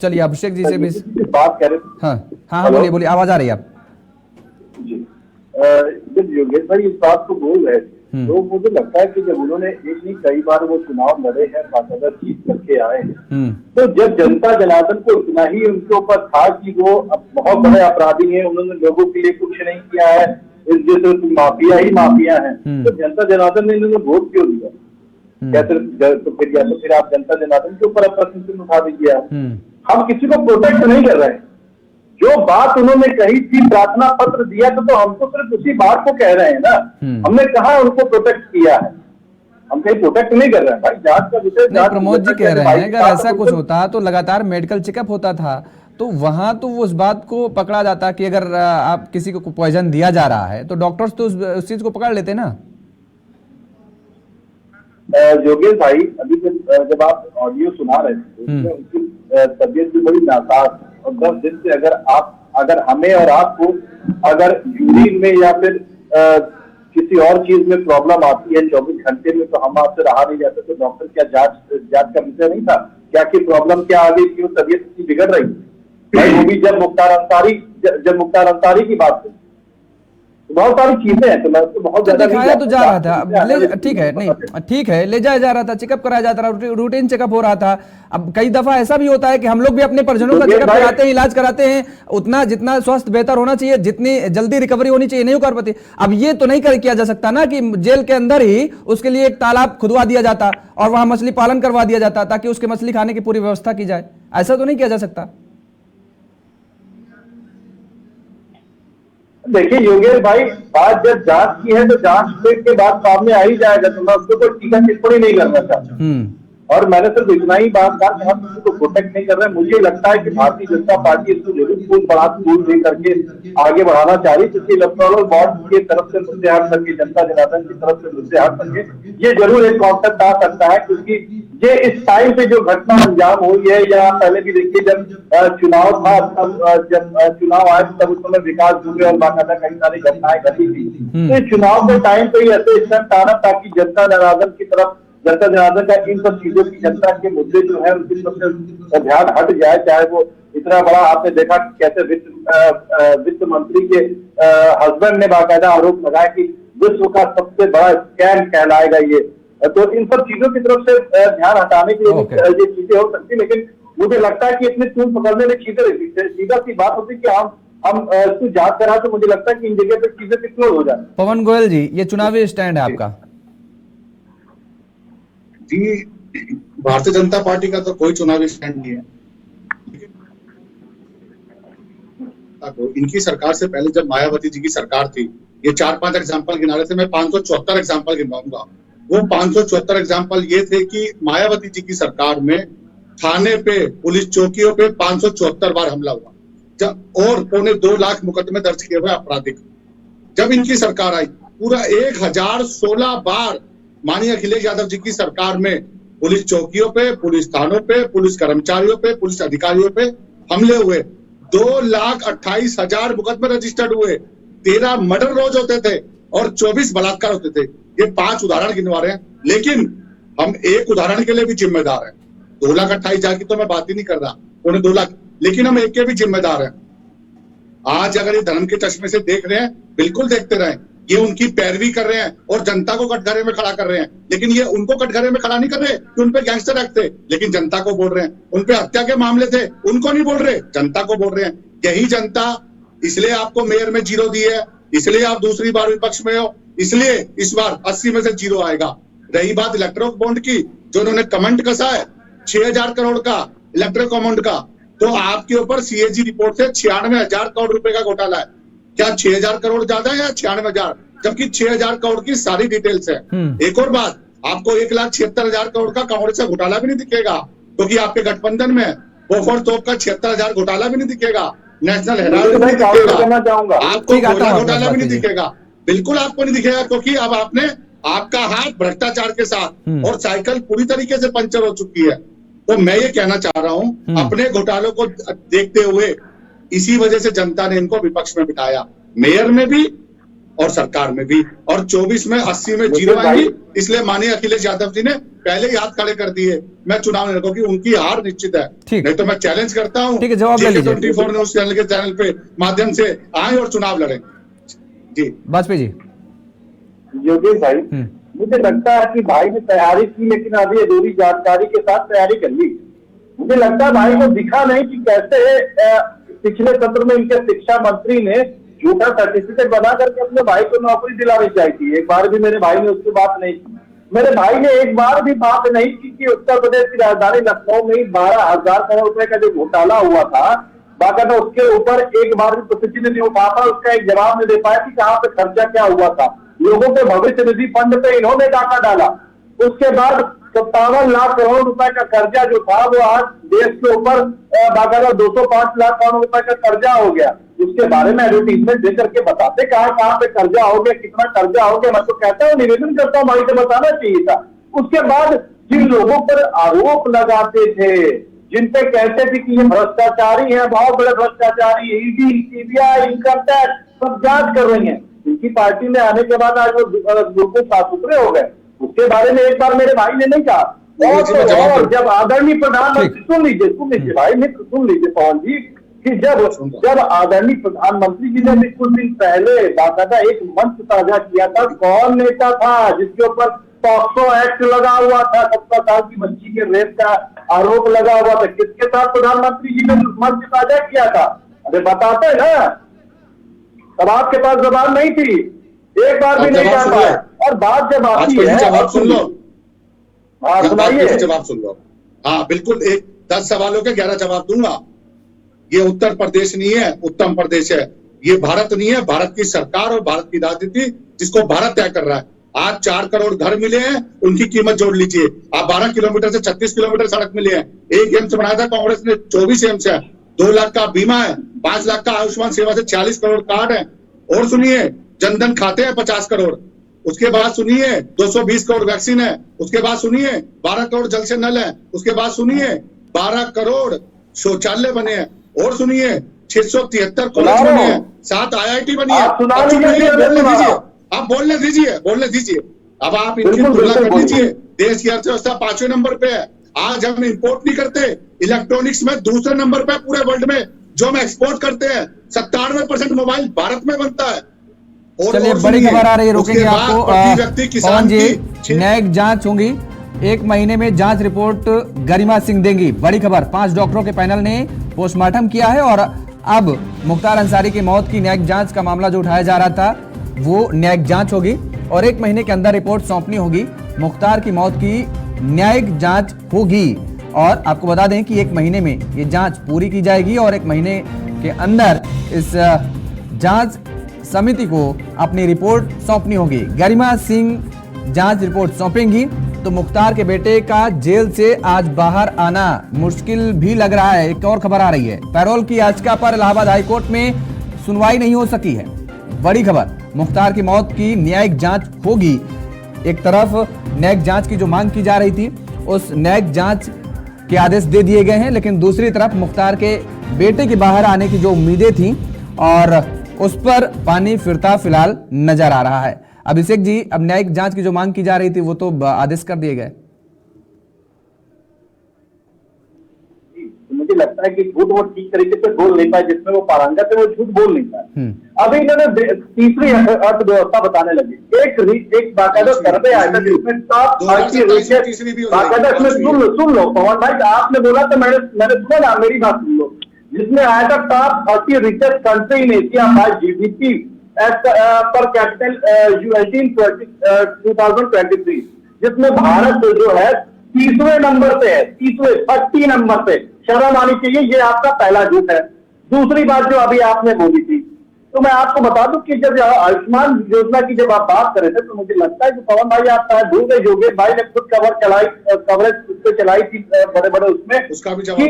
चलिए अभिषेक जी से भी बात करें। हाँ बोलिए, आवाज आ रही है आप जी। जब योगेश भाई इस बात को बोल रहे थे तो मुझे लगता है कि जब उन्होंने एक नहीं कई बार वो चुनाव लड़े हैं, बाकायदा जीत करके आए हैं, तो जब जनता जनार्दन को इतना ही उनके ऊपर था कि वो अब बहुत बड़े अपराधी हैं, उन्होंने लोगों के लिए कुछ नहीं किया है, इस जैसे माफिया ही माफिया है, तो जनता जनार्दन ने इन्होंने वोट क्यों दिया? तो फिर आप जनता जनार्दन के ऊपर प्रश्न चिन्ह उठा दीजिए। हम किसी को प्रोटेक्ट नहीं कर रहे हैं। जो बात उन्होंने कही थी, प्रार्थना पत्र दिया था, तो हम तो सिर्फ उसी बात को कह रहे हैं ना। हमने कहा उनको प्रोटेक्ट किया है, हम कहीं प्रोटेक्ट नहीं कर रहे हैं भाई। जांच का विषय प्रमोद जी कह रहे हैं अगर ऐसा कुछ होता तो लगातार मेडिकल चेकअप होता था, तो वहां तो उस बात को पकड़ा जाता कि अगर आप किसी को पॉइजन दिया जा रहा है तो डॉक्टर्स तो उस चीज को पकड़ लेते ना। योगेश भाई, अभी जब आप ऑडियो सुना रहे थे, उनकी तबीयत भी बड़ी नासाज, और 10 दिन से अगर हमें और आपको अगर यूरिन में या फिर किसी और चीज में प्रॉब्लम आती है 24 घंटे में, तो हम आपसे रहा नहीं जाते, तो डॉक्टर क्या जांच का विषय नहीं था क्या कि प्रॉब्लम क्या आ गई, क्यों तबीयत इतनी बिगड़ रही है? वो भी जब मुख्तार अंसारी की बात हुई, बहुत सारी चीजें हैं, तो मैं उसको बहुत ज्यादा दिखाया तो जा रहा था, ठीक है, नहीं ठीक है, ले जाया जा रहा था, चेकअप कराया जाता रहा, रूटीन चेकअप हो रहा था। अब कई दफा ऐसा भी होता है कि हम लोग भी अपने परिजनों का चेकअप कराते हैं, इलाज कराते हैं, उतना जितना स्वास्थ्य बेहतर होना चाहिए, जितनी जल्दी रिकवरी होनी चाहिए, नहीं कर पाती। अब ये तो नहीं किया जा सकता ना कि जेल के अंदर ही उसके लिए एक तालाब खुदवा दिया जाता और वहां मछली पालन करवा दिया जाता ताकि उसके मछली खाने की पूरी व्यवस्था की जाए। ऐसा तो नहीं किया जा सकता। देखिए योगेश भाई, बात जब जांच की है तो जांच के बाद सामने आ ही जाएगा, तो मैं उसको कोई टीका टिप्पणी नहीं करना चाहता। और मैंने सिर्फ इतना ही बात कहा कि हम किसी को प्रोटेक्ट नहीं कर रहे हैं। मुझे लगता है कि भारतीय जनता पार्टी इसको जरूर फूल बड़ा फूल दे करके आगे बढ़ाना चाह रही, क्योंकि इलेक्टोरल बॉन्ड की तरफ से मुद्दे हट सके, जनता जनार्दन की तरफ से मुद्दे हट सके, ये जरूर एक कॉन्सेप्ट आ सकता है। क्योंकि ये इस टाइम पे जो घटना अंजाम हुई है, या पहले भी देखिए जब चुनाव था, जब चुनाव आए तब उस समय विकास दुबे और बाकायदा कई सारी घटनाएं घटी थी। तो चुनाव के टाइम पे ही ऐसे स्टेप आना ताकि जनता जनार्दन की तरफ, जनता जनार्दन का इन सब चीजों की, जनता के मुद्दे जो है उनकी तरफ से ध्यान हट जाए। चाहे वो इतना बड़ा, आपने देखा कैसे वित्त मंत्री के हस्बैंड ने बाकायदा आरोप लगाया कि विश्व का सबसे बड़ा स्कैम कहलाएगा ये। तो इन सब चीजों की तरफ से ध्यान हटाने के लिए ये चीजें हो सकती, लेकिन मुझे लगता है कि इतने चूल पकड़ने में चीजें सीधा सी बात होती कि हम इसको जांच करा, तो मुझे लगता है कि इन जगह पे चीजें पिछले हो जाए। पवन गोयल जी, ये चुनावी स्टैंड है आपका? जी, भारतीय जनता पार्टी का तो कोई चुनावी स्टैंड नहीं है। इनकी सरकार से पहले जब मायावती जी की सरकार थी, ये 4-5 एग्जाम्पल गिना रहे थे, मैं 574 एग्जाम्पल गिनवाऊंगा। वो 574 एग्जाम्पल ये थे कि मायावती जी की सरकार में थाने पे, पुलिस चौकियों पे 574 बार हमला हुआ, और 2.25 लाख मुकदमे दर्ज किए हुए आपराधिक। जब इनकी सरकार आई, पूरा 1016 बार माननीय अखिलेश यादव जी की सरकार में पुलिस चौकियों पे, पुलिस थानों पे, पुलिस कर्मचारियों पे, पुलिस अधिकारियों पे हमले हुए, 2,28,000 मुकदमे रजिस्टर्ड हुए, 13 मर्डर रोज होते थे और 24 बलात्कार होते थे। ये 5 उदाहरण गिनवा रहे हैं, लेकिन हम एक उदाहरण के लिए भी जिम्मेदार हैं। 2,28,000 की तो मैं बात ही नहीं कर रहा, 2 लाख, लेकिन हम एक के भी जिम्मेदार हैं। आज अगर ये धर्म के चश्मे से देख रहे हैं, बिल्कुल देखते रहें। ये उनकी पैरवी कर रहे हैं और जनता को कटघरे में खड़ा कर रहे हैं, लेकिन ये उनको कटघरे में खड़ा नहीं कर रहे कि उनपे गैंगस्टर एक्ट थे, लेकिन जनता को बोल रहे हैं। उनपे हत्या के मामले थे, उनको नहीं बोल रहे, जनता को बोल रहे हैं। यही जनता इसलिए आपको मेयर में 0 दी है, इसलिए आप दूसरी बार विपक्ष में हो, इसलिए इस बार 80 में से 0 आएगा। रही बात इलेक्ट्रल बॉन्ड की, जो उन्होंने कमेंट कसा है 6,000 करोड़ का इलेक्ट्रल बॉन्ड का, तो आपके ऊपर सीएजी रिपोर्ट से 96,000 करोड़ रुपए का घोटाला है। क्या 6,000 करोड़ ज्यादा है या 96,000? जबकि 6,000 करोड़ की सारी डिटेल्स है। एक और बात, आपको 1,76,000 करोड़ का कांग्रेस का घोटाला भी नहीं दिखेगा, क्योंकि आपके गठबंधन में बोफोर्स तोप का 76,000 घोटाला भी नहीं दिखेगा, नेशनल हेराल्ड भी नहीं दिखेगा, आपको गोला घोटाला भी नहीं दिखेगा, बिल्कुल आपको नहीं दिखेगा, क्योंकि अब आपने आपका हाथ भ्रष्टाचार के साथ और साइकिल पूरी तरीके से पंचर हो चुकी है। तो मैं ये कहना चाह रहा हूं, अपने घोटालों को देखते हुए इसी वजह से जनता ने इनको विपक्ष में बिठाया, मेयर में भी और सरकार में भी, और 24 में 80 में 0 आएगी। इसलिए माननीय अखिलेश यादव जी ने पहले ही हाथ खड़े कर दिए, मैं चुनाव लड़ूंगा, क्योंकि उनकी हार निश्चित है। नहीं तो मैं चैलेंज करता हूँ, ठीक है, जवाब ले लीजिए। 24 न्यूज चैनल के चैनल पे माध्यम से आए और चुनाव लड़े। जी वाजपेयी जी। योगेश भाई, मुझे लगता है कि भाई ने तैयारी की, लेकिन अभी अधूरी जानकारी के साथ तैयारी कर ली। मुझे लगता है भाई को दिखा नहीं कि कैसे पिछले सत्र में इनके शिक्षा मंत्री ने झूठा सर्टिफिकेट बना करके अपने भाई को नौकरी दिलानी चाहिए थी। एक बार भी मेरे भाई ने उसकी बात नहीं की। मेरे भाई ने एक बार भी बात नहीं की कि उत्तर प्रदेश की राजधानी लखनऊ में 12,000 करोड़ रुपए का जो घोटाला हुआ था, बाकायदा उसके ऊपर एक बार भी किसी ने नहीं उठा था, उसका एक जवाब नहीं दे पाया कि कहाँ पे खर्चा क्या हुआ था। लोगों के भविष्य निधि फंड पे इन्होंने डाका डाला। उसके बाद 57 लाख करोड़ रुपए का कर्जा जो था, वो आज देश के ऊपर बाकायदा 205 लाख करोड़ रुपए का कर्जा हो गया। उसके बारे में एडवर्टीजमेंट दे करके बताते कहाँ पे कर्जा हो गया, कितना कर्जा हो गया। मैं तो कहता हूँ, निवेदन करता हूँ, भाई से बताना चाहिए था। उसके बाद जिन लोगों पर आरोप लगाते थे, जिन पे कहते थे कि ये भ्रष्टाचारी है, बहुत बड़े भ्रष्टाचारी, ईडी, सीबीआई, इनकम टैक्स सब जांच कर रही है, इनकी पार्टी में आने के बाद आज वो बिल्कुल साफ सुथरे हो गए। उसके बारे में एक बार मेरे भाई ने नहीं कहा। और जब आदरणीय प्रधानमंत्री, सुन लीजिए भाई मित्र, सुन लीजिए पवन जी, कि जब आदरणीय प्रधानमंत्री जी ने भी कुछ दिन पहले बाकायदा एक मंच साझा किया था, कौन नेता था जिसके ऊपर पॉक्सो एक्ट लगा हुआ था, 17 साल की बच्ची के रेप का आरोप लगा हुआ था, किसके साथ प्रधानमंत्री जी ने मंच साझा किया था? अरे बताते ना, तब आपके पास जबान नहीं थी, एक बार भी नहीं कर पाए। और बात जब आती है, जवाब सुन लो, सुनाइए, जवाब सुन लो। हाँ बिल्कुल, 10 सवालों के 11 जवाब दूंगा। ये उत्तर प्रदेश नहीं है, उत्तम प्रदेश है। ये भारत नहीं है, भारत की सरकार और भारत की राजनीति, जिसको भारत तय कर रहा है। आज 4 करोड़ घर मिले हैं, उनकी कीमत जोड़ लीजिए। आप 12 किलोमीटर से 36 किलोमीटर सड़क मिले हैं। एक एम्स बनाया था कांग्रेस ने, 24 एम्स है, 2 लाख का बीमा है, 5 लाख का आयुष्मान सेवा से 40 करोड़ कार्ड है। और सुनिए, जनधन खाते हैं 50 करोड़। उसके बाद सुनिए 220 करोड़ वैक्सीन है। उसके बाद सुनिए 12 करोड़ जल से नल है। उसके बाद सुनिए 12 करोड़ शौचालय बने हैं। और सुनिए 673 कॉलेज बने हैं, 7 IIT बनी है। आप बोलने दीजिए। अब आप इनकी तुलना कर लीजिए। देश की अर्थव्यवस्था 5वें नंबर पे है। आज हम इंपोर्ट नहीं करते, इलेक्ट्रॉनिक्स में दूसरे नंबर पे पूरे वर्ल्ड में। जो हम एक्सपोर्ट करते हैं 97% मोबाइल भारत में बनता है। चलिए, बड़ी खबर आ रही है, रोकेंगे आपको। पवन जी, न्यायिक जांच होगी, 1 महीने में जांच रिपोर्ट गरिमा सिंह देंगी। बड़ी खबर, 5 डॉक्टरों के पैनल ने पोस्टमार्टम किया है और अब मुख्तार अंसारी की मौत की न्यायिक जांच का मामला जो उठाया जा रहा था, वो न्यायिक जांच होगी और 1 महीने के अंदर रिपोर्ट सौंपनी होगी। मुख्तार की मौत की न्यायिक जांच होगी और आपको बता दें कि 1 महीने में ये जांच पूरी की जाएगी और 1 महीने के अंदर इस जांच समिति को अपनी रिपोर्ट सौंपनी होगी। गरिमा सिंह जांच रिपोर्ट सौंपेंगी तो मुख्तार के बेटे का जेल से आज बाहर आना मुश्किल भी लग रहा है। एक और खबर आ रही है, पैरोल की याचिका पर इलाहाबाद हाईकोर्ट में सुनवाई नहीं हो सकी है। बड़ी खबर, मुख्तार की मौत की न्यायिक जांच होगी, एक तरफ न्यायिक जांच की जो मांग की जा रही थी, उस न्यायिक जांच के आदेश दे दिए गए हैं, लेकिन दूसरी तरफ मुख्तार के बेटे के बाहर आने की जो उम्मीदें थी और उस पर पानी फिरता फिलहाल नजर आ रहा है। अभिषेक जी, अब न्यायिक जांच की जो मांग की जा रही थी वो तो आदेश कर दिए गए। मुझे लगता है कि झूठ वो ठीक तरीके से बोल नहीं पाए, जिसमें वो पारंगत है वो झूठ बोल नहीं पाए। अभी इन्होंने तीसरी अर्थव्यवस्था बताने लगी। एक बाकायदा सर्वे आया था जिसमें टॉप 30 बाकायदा, इसमें सुन लो पवन भाई, आपने बोला तो मैंने सुना ना, मेरी बात सुन लो। जिसमें आया था top 30 richest country in Asia by GDP per capital USD in 2023, जिसमें भारत जो है 30वें नंबर पे है, 30 नंबर पे। शर्म आनी चाहिए, ये आपका पहला झूठ है। दूसरी बात जो अभी आपने बोली थी, तो मैं आपको बता दूं कि जब आयुष्मान योजना की जब आप बात कर रहे थे, तो मुझे लगता है कि पवन भाई आप शायद भूल गए, योगेश भाई ने खुद कवरेज उस पर चलाई थी बड़े बड़े उसमें, उसका भी जवाब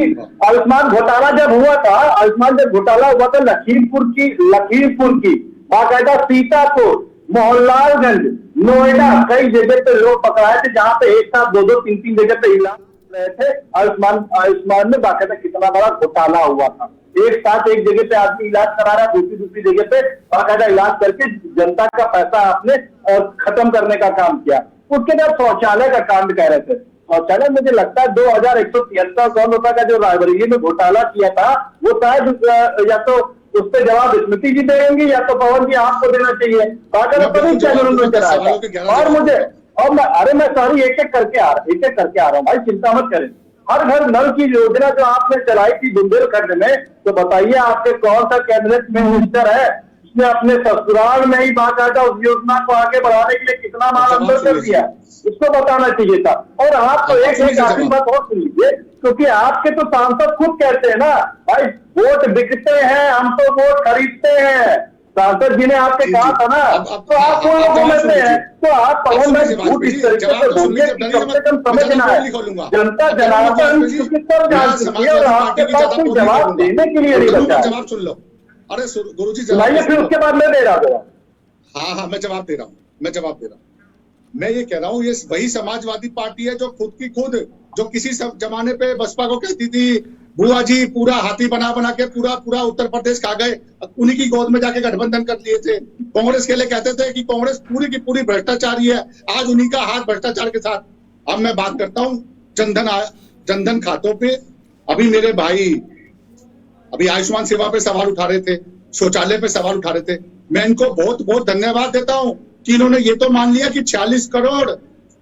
आयुष्मान घोटाला जब हुआ था, आयुष्मान जब घोटाला हुआ था लखीमपुर की बाकायदा सीतापुर, मोहनलालगंज, नोएडा, कई जगह पे लोग पकड़ाए थे जहां पे एक साथ 2-2, 3-3 जगह पे इलाज रहे थे। आयुष्मान में बाकायदा कितना बड़ा घोटाला हुआ था। एक साथ एक जगह पे आदमी इलाज करा रहा है, दूसरी जगह पे बाकायदा इलाज करके जनता का पैसा आपने खत्म करने का काम किया। उसके बाद शौचालय का कांड कह रहे थे। शौचालय मुझे लगता है 2173 करोड़ रुपए का जो रायबरेली में घोटाला किया था, वो शायद या तो उस पर जवाब स्मृति जी देंगी या तो पवन जी आपको देना चाहिए। सभी चैनलों में चला था। और मैं सारी एक एक करके आ रहा हूँ भाई, चिंता मत करें। हर घर नल की योजना जो आपने चलाई थी बुंदेलखंड में, तो बताइए आपके कौन सा कैबिनेट मिनिस्टर है उसने अपने ससुराल में ही बाकायदा उस योजना को आगे बढ़ाने के लिए कितना माल अंदर कर दिया, उसको बताना चाहिए था। और आप तो एक आखिरी बात और सुन लीजिए, क्योंकि आपके तो सांसद खुद कहते हैं ना भाई, वोट बिकते हैं, हम तो वोट खरीदते हैं। सांसद जी ने आपसे कहा था ना, तो आप उन लोगों में से हैं, तो आप पवन भाई झूठ इस तरीके से बोलिए कि कम से कम समझना है, जनता जनार्दन चूंकि सब जान चुकी है और आपके पास कोई जवाब देने के लिए नहीं बचा। जवाब सुन लो। अरे गुरुजी सुनाइए, फिर उसके बाद मैं दे रहा हूँ। हाँ, मैं जवाब दे रहा हूँ। मैं ये कह रहा हूँ, ये वही समाजवादी पार्टी है जो खुद जो किसी जमाने पे बसपा को कहती थी बुआ जी पूरा हाथी बना के पूरा उत्तर प्रदेश खा गए, उन्हीं की गोद में जाके गठबंधन कर लिए थे। कांग्रेस के लिए कहते थे कि कांग्रेस पूरी की पूरी भ्रष्टाचारी है, आज उन्हीं का हाथ भ्रष्टाचार के साथ। अब मैं बात करता हूँ जनधन खातों पे। अभी मेरे भाई अभी आयुष्मान सेवा पे सवाल उठा रहे थे, शौचालय पे सवाल उठा रहे थे। मैं इनको बहुत बहुत धन्यवाद देता हूँ कि इन्होंने ये तो मान लिया कि 46 करोड़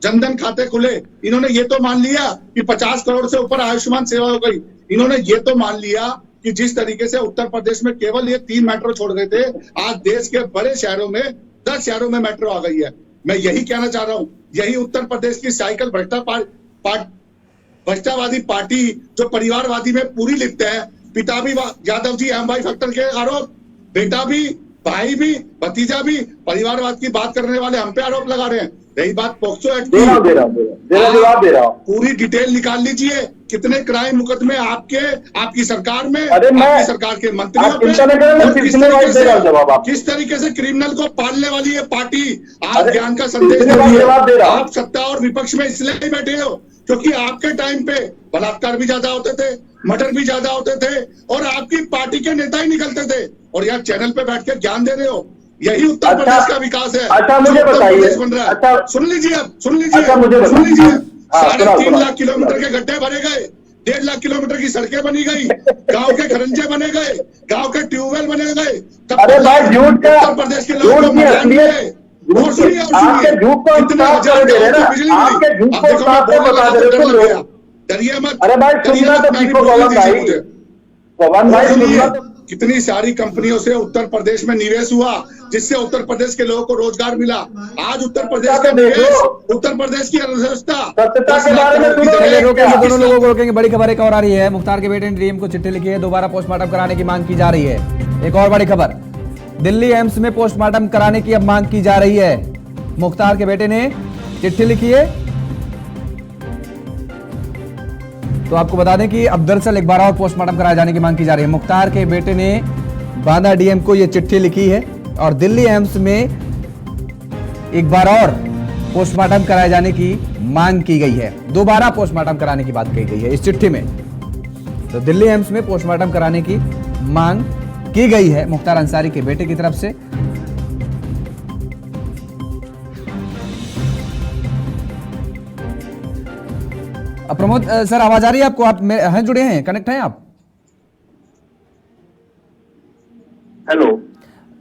जनधन खाते खुले, इन्होंने ये तो मान लिया कि 50 करोड़ से ऊपर आयुष्मान सेवा हो गई, इन्होंने ये तो मान लिया कि जिस तरीके से उत्तर प्रदेश में केवल ये 3 मेट्रो छोड़ गए थे, आज देश के बड़े शहरों में 10 शहरों में मेट्रो आ गई है। मैं यही कहना चाह रहा हूँ, यही उत्तर प्रदेश की साइकिल भ्रष्टावादी पार्टी जो परिवारवादी में पूरी लिप्त है। पिता भी Yadav ji M Y factor के आरोप, बेटा भी, भाई भी, भतीजा भी परिवारवाद की बात करने वाले हम पे आरोप लगा रहे हैं। रही बात पोक्सो एक्ट की, जवाब दे रहा हूँ। पूरी डिटेल निकाल लीजिए, कितने क्राइम मुकदमे आपकी सरकार में, आपकी सरकार के मंत्रियों पे, किस तरीके से क्रिमिनल को पालने वाली ये पार्टी आज ज्ञान का संदेश दे रही है। आप सत्ता और विपक्ष में इसलिए ही बैठे हो क्योंकि आपके टाइम पे बलात्कार भी ज्यादा होते थे, मर्डर भी ज्यादा होते थे और आपकी पार्टी के नेता ही निकलते थे, और यहाँ चैनल पे बैठ के ज्ञान दे रहे हो। यही उत्तर प्रदेश का विकास है। अच्छा, मुझे बताइए। बन रहा है। सुन लीजिए 3.5 लाख किलोमीटर के गड्ढे भरे गए, 1.5 लाख किलोमीटर की सड़कें बनी गई, गांव के खरंजे बने गए, गांव के ट्यूबवेल बने गए। अरे भाई झूठ का, उत्तर प्रदेश के लोगों को आपके झूठ को साफ कर दे रहे ना, आपके झूठ को साफ बता दे रहे हो। डरिए मत। अरे भाई सुनना तो सीखो पवन भाई सुनना। कितनी सारी कंपनियों से उत्तर प्रदेश में निवेश हुआ, जिससे उत्तर प्रदेश के लोगों को रोजगार मिला। आज उत्तर प्रदेश का निवेश, उत्तर प्रदेश की अर्थव्यवस्था, दोनों लोगों को रोकेंगे। बड़ी खबर एक और आ रही है, मुख्तार के बेटे ने डीएम को चिट्ठी लिखी है, दोबारा पोस्टमार्टम कराने की मांग की जा रही है। एक और बड़ी खबर, दिल्ली एम्स में पोस्टमार्टम कराने की अब मांग की जा रही है। मुख्तार के बेटे ने चिट्ठी लिखी है, तो आपको बता दें कि अब दरअसल एक बार और पोस्टमार्टम कराए जाने की मांग की जा रही है। मुख्तार के बेटे ने बांदा डीएम को यह चिट्ठी लिखी है और दिल्ली एम्स में एक बार और पोस्टमार्टम कराए जाने की मांग की गई है। दोबारा पोस्टमार्टम कराने की बात कही गई है इस चिट्ठी में। तो दिल्ली एम्स में पोस्टमार्टम कराने की मांग की गई है मुख्तार अंसारी के बेटे की तरफ से। प्रमोद सर, आवाज आ रही है आपको? आप हैं, जुड़े हैं, कनेक्ट हैं आप? हेलो।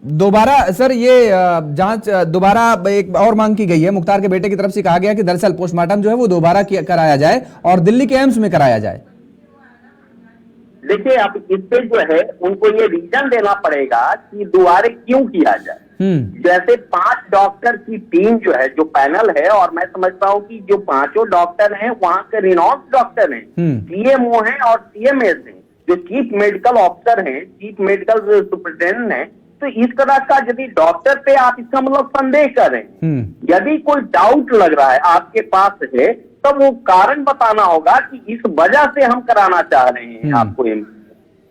दोबारा सर ये जांच दोबारा एक और मांग की गई है मुख्तार के बेटे की तरफ से। कहा गया कि दरअसल पोस्टमार्टम जो है वो दोबारा कराया जाए और दिल्ली के एम्स में कराया जाए। देखिए, अब इस पे जो है उनको ये रीजन देना पड़ेगा कि दोबारा क्यों किया जाए। जैसे 5 डॉक्टर की टीम जो है, जो पैनल है, और मैं समझता हूँ कि जो 5 डॉक्टर हैं वहां के रिनॉन्ड डॉक्टर हैं, सीएमओ हैं और सीएमएस हैं, जो चीफ मेडिकल ऑफिसर हैं, चीफ मेडिकल सुपरिटेंडेंट हैं। तो इस तरह का यदि डॉक्टर पे आप इसका मतलब संदेह करें, यदि कोई डाउट लग रहा है आपके पास है, तब वो कारण बताना होगा कि इस वजह से हम कराना चाह रहे हैं आपको एम्स।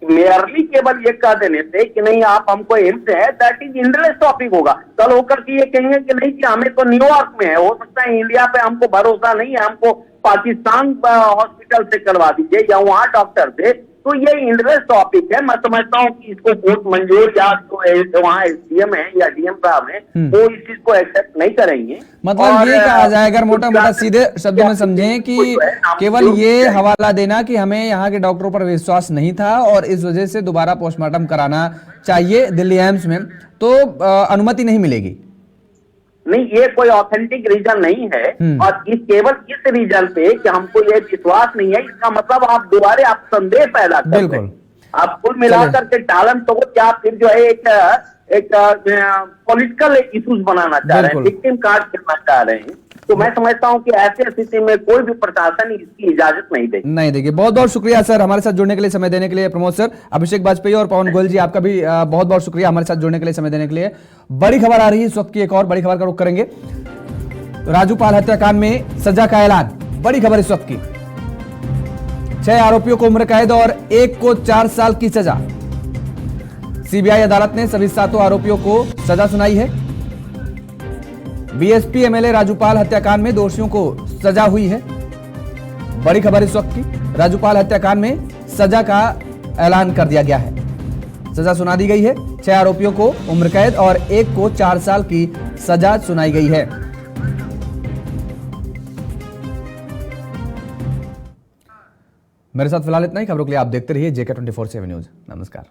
मेयरली केवल ये कह देने से कि नहीं आप हमको एम्स है, दैट इज इंटरेस्ट टॉपिक होगा। कल होकर के ये कहेंगे कि नहीं कि हमें तो न्यूयॉर्क में है, हो सकता है इंडिया पे हमको भरोसा नहीं है, हमको पाकिस्तान हॉस्पिटल से करवा दीजिए या वहां डॉक्टर से। तो ये इंटरेस्ट टॉपिक है। मैं समझता हूँ कि इसको कोर्ट मंजूर या तो वहाँ एसडीएम है या डीएम साहब है, वो इस चीज को एक्सेप्ट नहीं करेंगे। मतलब ये कहा जाए, अगर मोटा मोटा सीधे शब्दों में समझें कि केवल ये हवाला देना कि हमें यहाँ के डॉक्टरों पर विश्वास नहीं था और इस वजह से दोबारा पोस्टमार्टम कराना चाहिए दिल्ली एम्स में, तो अनुमति नहीं मिलेगी। नहीं, ये कोई ऑथेंटिक रीजन नहीं है। और केवल इस रीजन पे कि हमको ये विश्वास नहीं है, इसका मतलब आप दोबारा आप संदेह पैदा कर रहे हैं। आप कुल मिलाकर के टालन तो क्या फिर जो है एक पॉलिटिकल इश्यूज बनाना चाह रहे हैं, विक्टिम कार्ड करना चाह रहे हैं। तो मैं समझता हूं कि ऐसी स्थिति में कोई भी प्रशासन इसकी इजाजत नहीं देगी। बहुत बहुत शुक्रिया सर हमारे साथ जुड़ने के लिए, समय देने के लिए। प्रमोद सर, अभिषेक वाजपेयी और पवन गोयल जी, आपका भी बहुत बहुत शुक्रिया हमारे साथ जुड़ने के लिए, समय देने के लिए। बड़ी खबर आ रही है इस वक्त की, एक और बड़ी खबर का रुख करेंगे। राजूपाल हत्याकांड में सजा का ऐलान, बड़ी खबर इस वक्त की। 6 आरोपियों को उम्र कैद और एक को 4 साल की सजा। सीबीआई अदालत ने सभी 7 आरोपियों को सजा सुनाई है। बीएसपी एमएलए राजूपाल हत्याकांड में दोषियों को सजा हुई है। बड़ी खबर इस वक्त की, राजूपाल हत्याकांड में सजा का ऐलान कर दिया गया है। सजा सुना दी गई है। 6 आरोपियों को उम्र कैद और एक को 4 साल की सजा सुनाई गई है। मेरे साथ फिलहाल इतना ही। खबरों के लिए आप देखते रहिए JK24/7 न्यूज। नमस्कार।